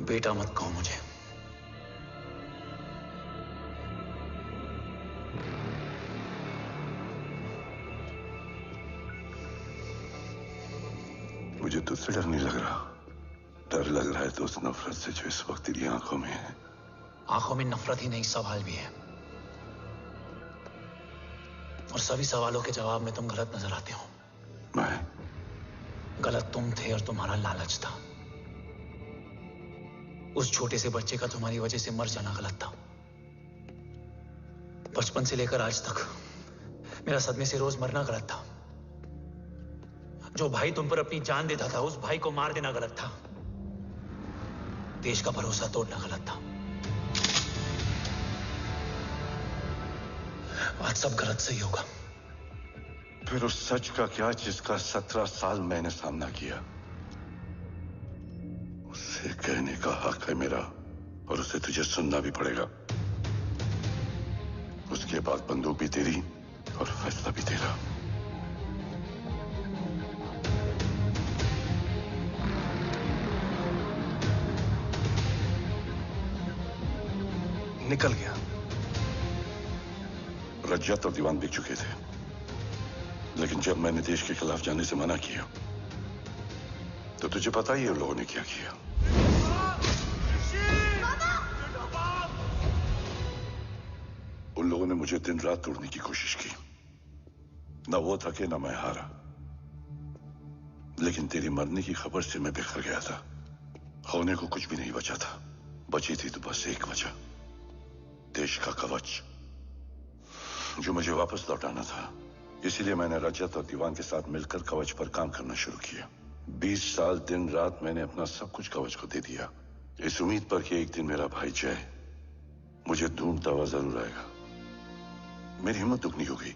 बेटा मत कहो मुझे। मुझे तुझसे डर नहीं लग रहा। डर लग रहा है तो उस नफरत से जो इस वक्त तेरी आंखों में है। आंखों में नफरत ही नहीं, सवाल भी है, और सभी सवालों के जवाब में तुम गलत नजर आते हो। मैं गलत तुम थे और तुम्हारा लालच था। उस छोटे से बच्चे का तुम्हारी वजह से मर जाना गलत था। बचपन से लेकर आज तक मेरा सदमे से रोज मरना गलत था। जो भाई तुम पर अपनी जान देता था उस भाई को मार देना गलत था। देश का भरोसा तोड़ना गलत था। आज सब गलत सही होगा। फिर उस सच का क्या जिसका 17 साल मैंने सामना किया? उसे कहने का हक है मेरा, और उसे तुझे सुनना भी पड़ेगा। उसके बाद बंदूक भी तेरी और फैसला भी तेरा। निकल गया। रज्जत और दीवान बिक चुके थे, लेकिन जब मैंने देश के खिलाफ जाने से मना किया तो तुझे पता ही है उन लोगों ने क्या किया। उन लोगों ने मुझे दिन रात तोड़ने की कोशिश की। ना वो थके ना मैं हारा, लेकिन तेरी मरने की खबर से मैं बिखर गया था। होने को कुछ भी नहीं बचा था। बची थी तो बस एक वजह, देश का कवच, जो मुझे वापस लौटाना था। इसीलिए मैंने रजत और दीवान के साथ मिलकर कवच पर काम करना शुरू किया। 20 साल दिन रात मैंने अपना सब कुछ कवच को दे दिया, इस उम्मीद पर कि एक दिन मेरा भाई जय मुझे ढूंढता हुआ जरूर आएगा। मेरी हिम्मत दुगनी हो गई,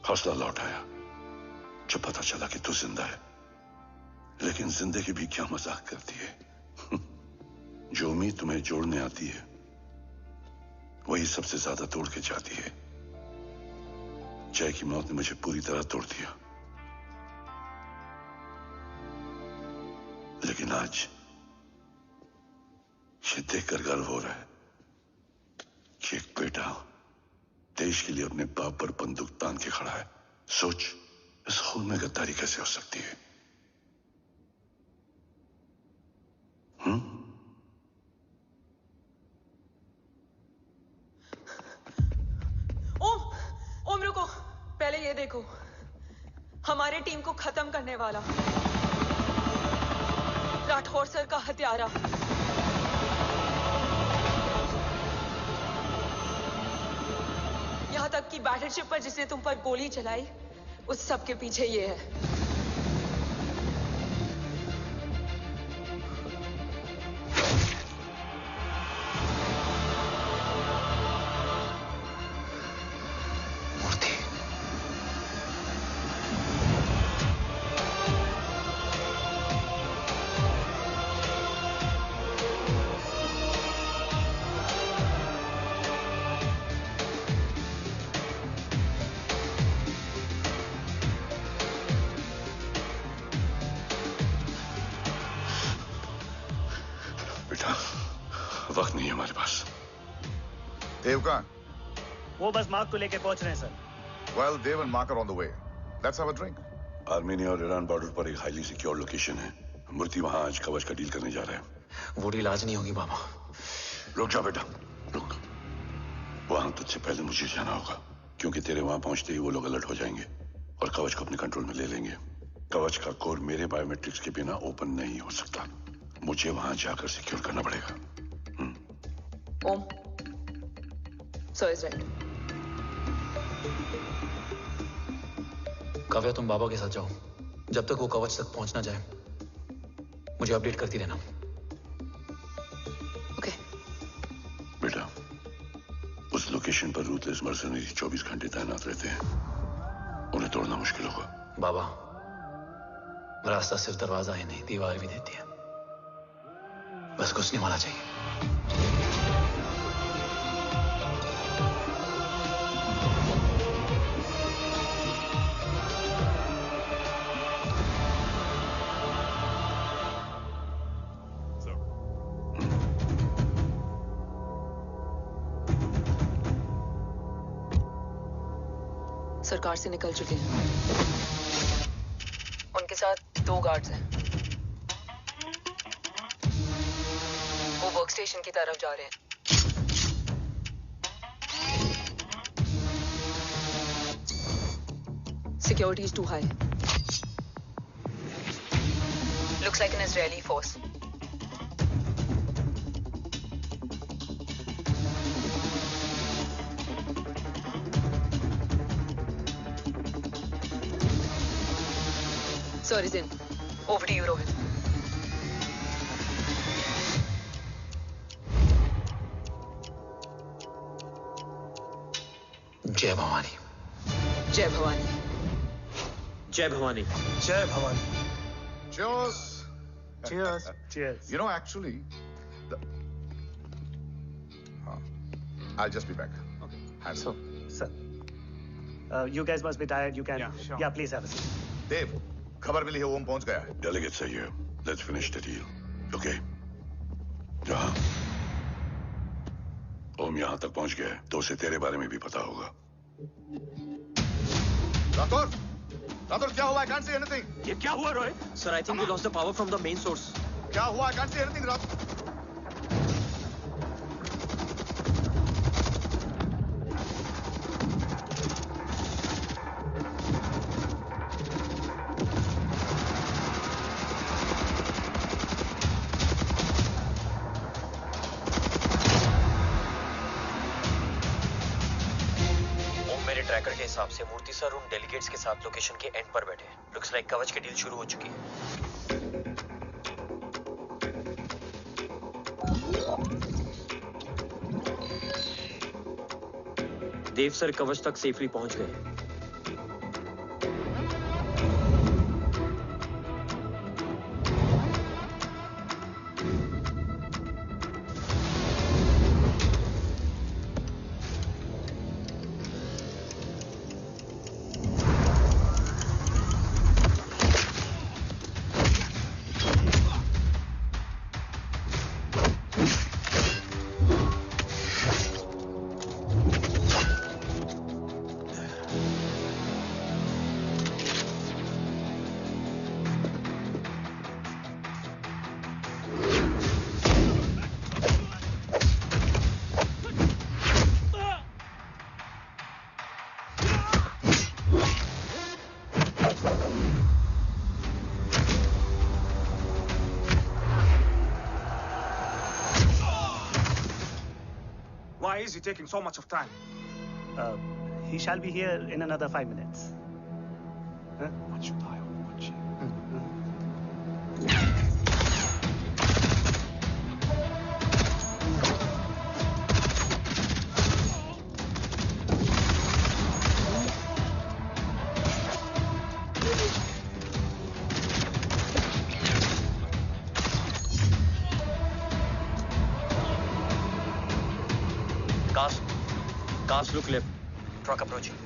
हौसला लौट आया जब पता चला कि तू जिंदा है। लेकिन जिंदगी भी क्या मजाक करती है। जो उम्मीद तुम्हें जोड़ने आती है वही सबसे ज्यादा तोड़ के जाती है। जय की मौत ने मुझे पूरी तरह तोड़ दिया, लेकिन आज ये देखकर गर्व हो रहा है कि एक बेटा देश के लिए अपने बाप पर बंदूक तान के खड़ा है। सोच, इस खून में गद्दारी कैसे हो सकती है? ओम रुको, पहले ये देखो, हमारे टीम को खत्म करने वाला राठौर सर का हत्यारा। यहां तक कि बैटलशिप पर जिसने तुम पर गोली चलाई, उस सब के पीछे ये है। वक्त नहीं है हमारे पास। देव कहाँ? वो बस मार्क को लेके पहुंच रहे हैं sir. Well, Dev and Mark are on the way. Let's have a drink. Armenia और ईरान बॉर्डर पर एक हाईली सिक्योर लोकेशन है। मूर्ति वहां आज कवच का डील करने जा रहा है। वो डील आज नहीं होगी बाबा। रुक जा बेटा, रुक। वहां तुझसे पहले मुझे जाना होगा, क्योंकि तेरे वहां पहुंचते ही वो लोग अलर्ट हो जाएंगे और कवच को अपने कंट्रोल में ले लेंगे। कवच का कोड मेरे बायोमेट्रिक्स के बिना ओपन नहीं हो सकता। मुझे वहां जाकर सिक्योर करना पड़ेगा। ओम, सर इज राइट। काव्या, तुम बाबा के साथ जाओ। जब तक वो कवच तक पहुंच ना जाए मुझे अपडेट करती रहना। ओके। बेटा, उस लोकेशन पर रूथलेस मर्सनरी 24 घंटे तैनात रहते हैं। उन्हें तोड़ना मुश्किल होगा। बाबा, रास्ता सिर्फ दरवाजा ही नहीं, दीवार भी देती है। बस घुसने वाला चाहिए। सरकार से निकल चुके हैं। उनके साथ 2 गार्ड्स हैं। वो वर्क स्टेशन की तरफ जा रहे हैं। Security is too high. Looks like an Israeli force. Sir is in. Over to you, Rohit. जय भवानी। जय भवानी। जय भवानी। जय Bhavani. Cheers. Cheers. Cheers. You know, actually, I'll just be back. Okay. So, sir, you guys must be tired. You can. Yeah, sure. Yeah, please have a seat. Dave, खबर मिली है ओम पहुंच गया है। Delegate सही है। Let's finish the deal. Okay? जहाँ ओम यहाँ तक पहुंच गया है, तो उसे तेरे बारे में भी पता होगा। राठौर, राठौर क्या हुआ? I can't see anything. ये क्या हुआ Rohit? Sir, I think we lost the power from the main source. क्या हुआ? I can't see anything, Rathore. Tracker के हिसाब से मूर्ति सर उन डेलीगेट्स के साथ लोकेशन के एंड पर बैठे। लुक्स लाइक कवच की डील शुरू हो चुकी है। देव सर कवच तक सेफली पहुंच गए। Why is he taking so much of time? He shall be here in another 5 minutes. Huh? What should I watch? Cast look left. Truck approaching.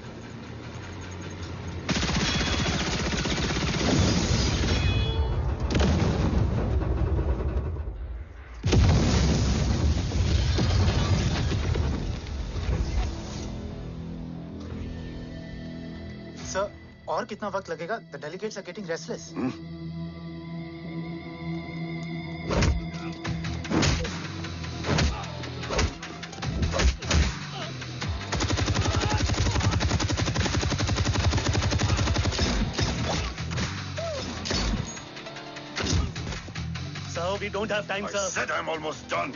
Sir, और कितना वक्त लगेगा? The delegates are getting restless. We don't have time, sir. I said I'm almost done.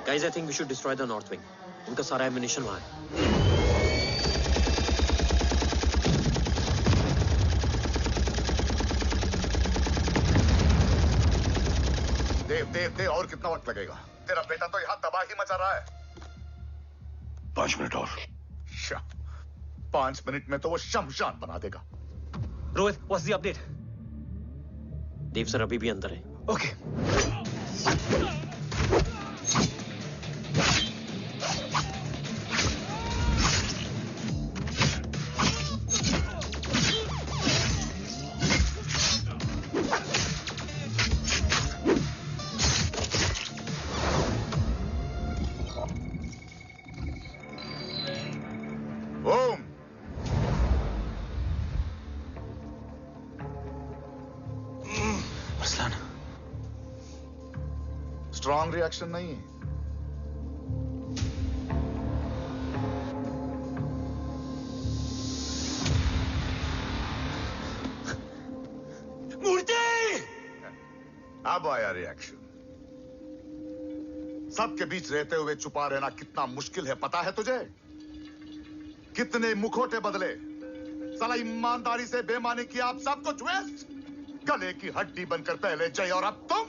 Guys, I think we should destroy the north wing. उनका सारा ammunition वहाँ है. देव और कितना वक्त लगेगा? तेरा बेटा तो यहाँ तबाही मचा रहा है। 5 मिनट और। 5 मिनट में तो वो शमशान बना देगा। Rohit, what's the update? Dev sir अभी भी अंदर है। Okay. स्ट्रॉन्ग रिएक्शन नहीं है। मूर्ति! अब आया रिएक्शन। सबके बीच रहते हुए छुपा रहना कितना मुश्किल है पता है तुझे? कितने मुखौटे बदले, साला ईमानदारी से बेमानी किया, आप सब कुछ वेस्ट। गले की हड्डी बनकर पहले जय और अब तुम।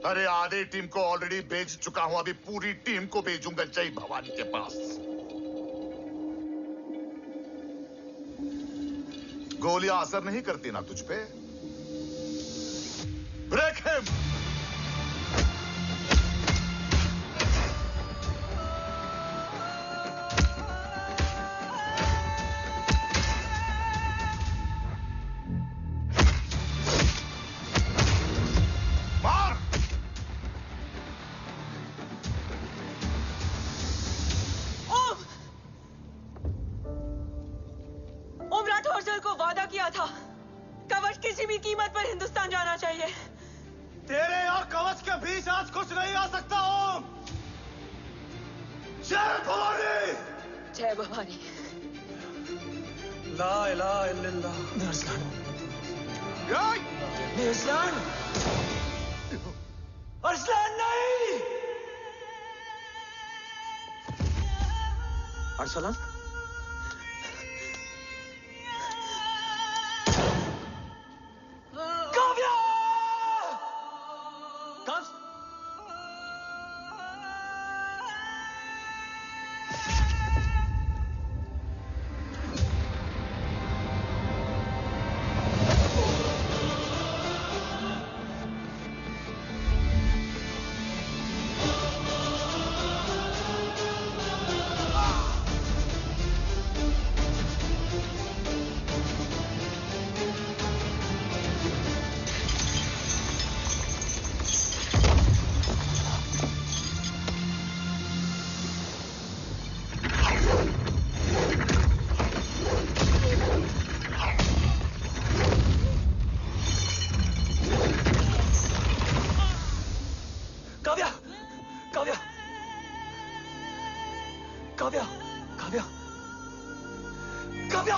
अरे आधे टीम को ऑलरेडी भेज चुका हूं, अभी पूरी टीम को भेजूंगा जय भवानी के पास। गोलियां असर नहीं करती ना तुझ पे? Break him! अरसलान? काव्या! कब्ज?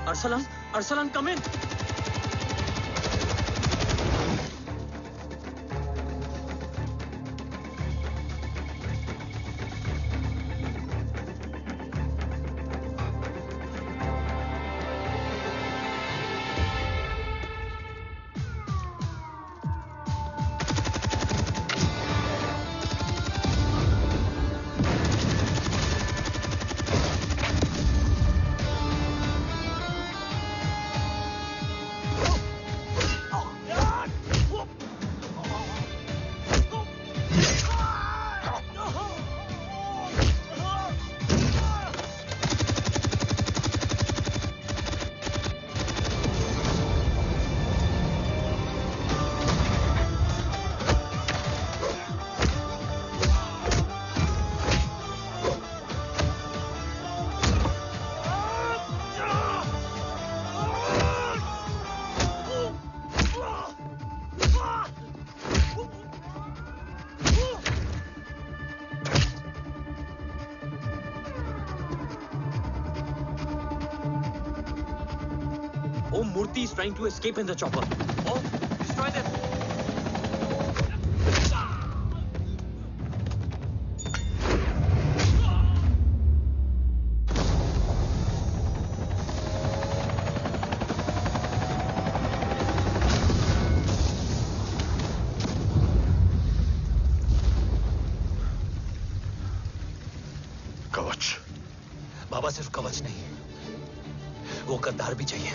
Arsalan, Arsalan, come in. Murthy is trying to escape in the chopper. Oh, destroy them! कवच। बाबा सिर्फ कवच नहीं, वो गद्दार भी चाहिए।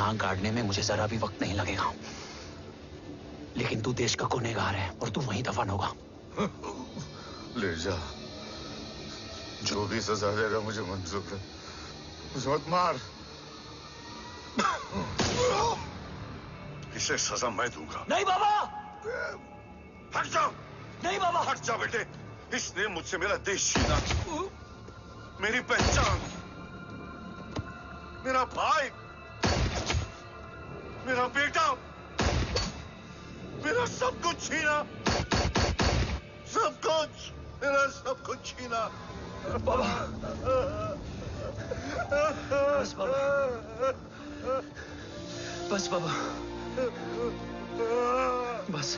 टांग काटने में मुझे जरा भी वक्त नहीं लगेगा, लेकिन तू देश का गुनहगार है और तू वहीं दफन होगा। ले जा, जो भी सजा देगा मुझे मंजूर है, मुझे मत मार। इसे सजा मैं दूंगा। नहीं बाबा, हट जाओ। नहीं बाबा, हट जा बेटे। इसने मुझसे मेरा देश छीना, मेरी पहचान, मेरा भाई, मेरा बेटा, मेरा सब कुछ छीना, सब कुछ, मेरा सब कुछ छीना। बाबा, बस बाबा, बस बाबा, बस।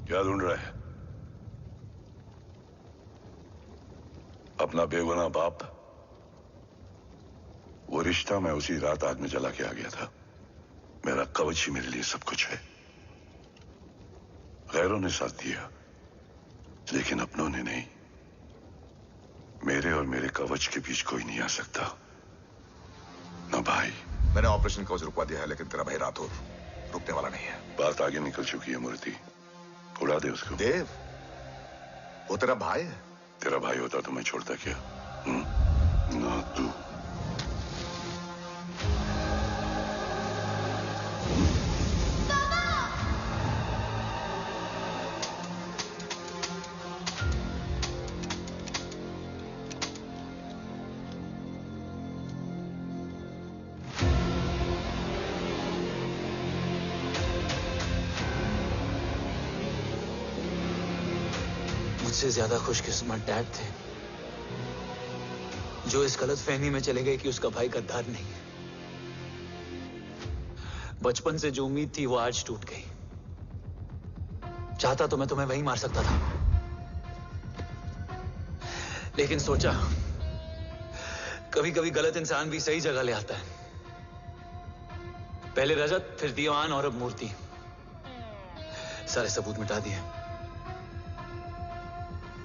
क्या ढूंढ रहा है? अपना बेगुनाह बाप? वो रिश्ता मैं उसी रात आग में जला के आ गया था। मेरा कवच ही मेरे लिए सब कुछ है। गैरों ने साथ दिया, लेकिन अपनों ने नहीं। मेरे और मेरे कवच के बीच कोई नहीं आ सकता, ना भाई। मैंने ऑपरेशन कवच रुकवा दिया है, लेकिन तेरा भाई राठौर रुकने वाला नहीं है। बात आगे निकल चुकी है मूर्ति, उड़ा दे उसको। देव, वो तेरा भाई है। तेरा भाई होता तो मैं छोड़ता क्या? ना तू। मुझसे ज्यादा खुशकिस्मत डैड थे, जो इस गलतफहमी में चले गए कि उसका भाई गद्दार नहीं है। बचपन से जो उम्मीद थी वो आज टूट गई। चाहता तो मैं तुम्हें वहीं मार सकता था, लेकिन सोचा कभी कभी गलत इंसान भी सही जगह ले आता है। पहले रजत, फिर दीवान और अब मूर्ति। सारे सबूत मिटा दिए,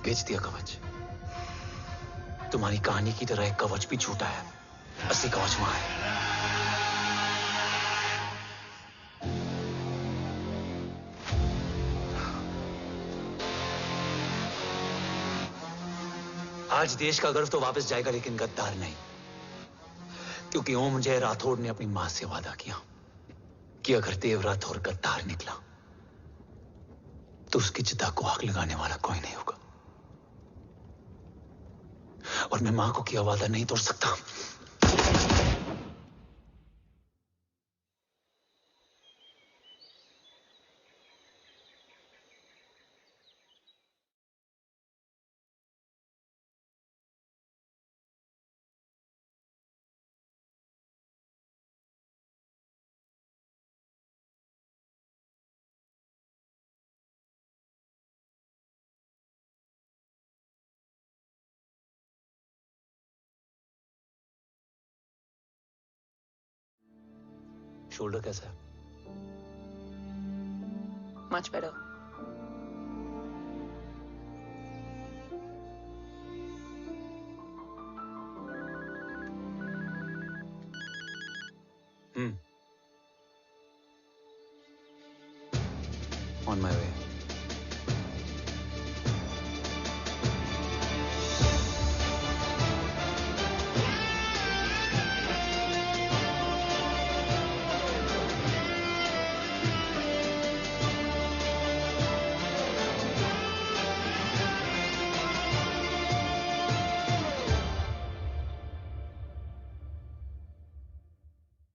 बेच दिया कवच। तुम्हारी कहानी की तरह एक कवच भी छूटा है। असली कवच वहां है। आज देश का गर्व तो वापस जाएगा, लेकिन गद्दार नहीं, क्योंकि ओम जय राठौड़ ने अपनी मां से वादा किया कि अगर देव राठौड़ गद्दार निकला तो उसकी चिता को आग लगाने वाला कोई नहीं होगा। और मैं मां को किया वादा नहीं तोड़ सकता। शोल्डर कैसा है? Much better. On my way.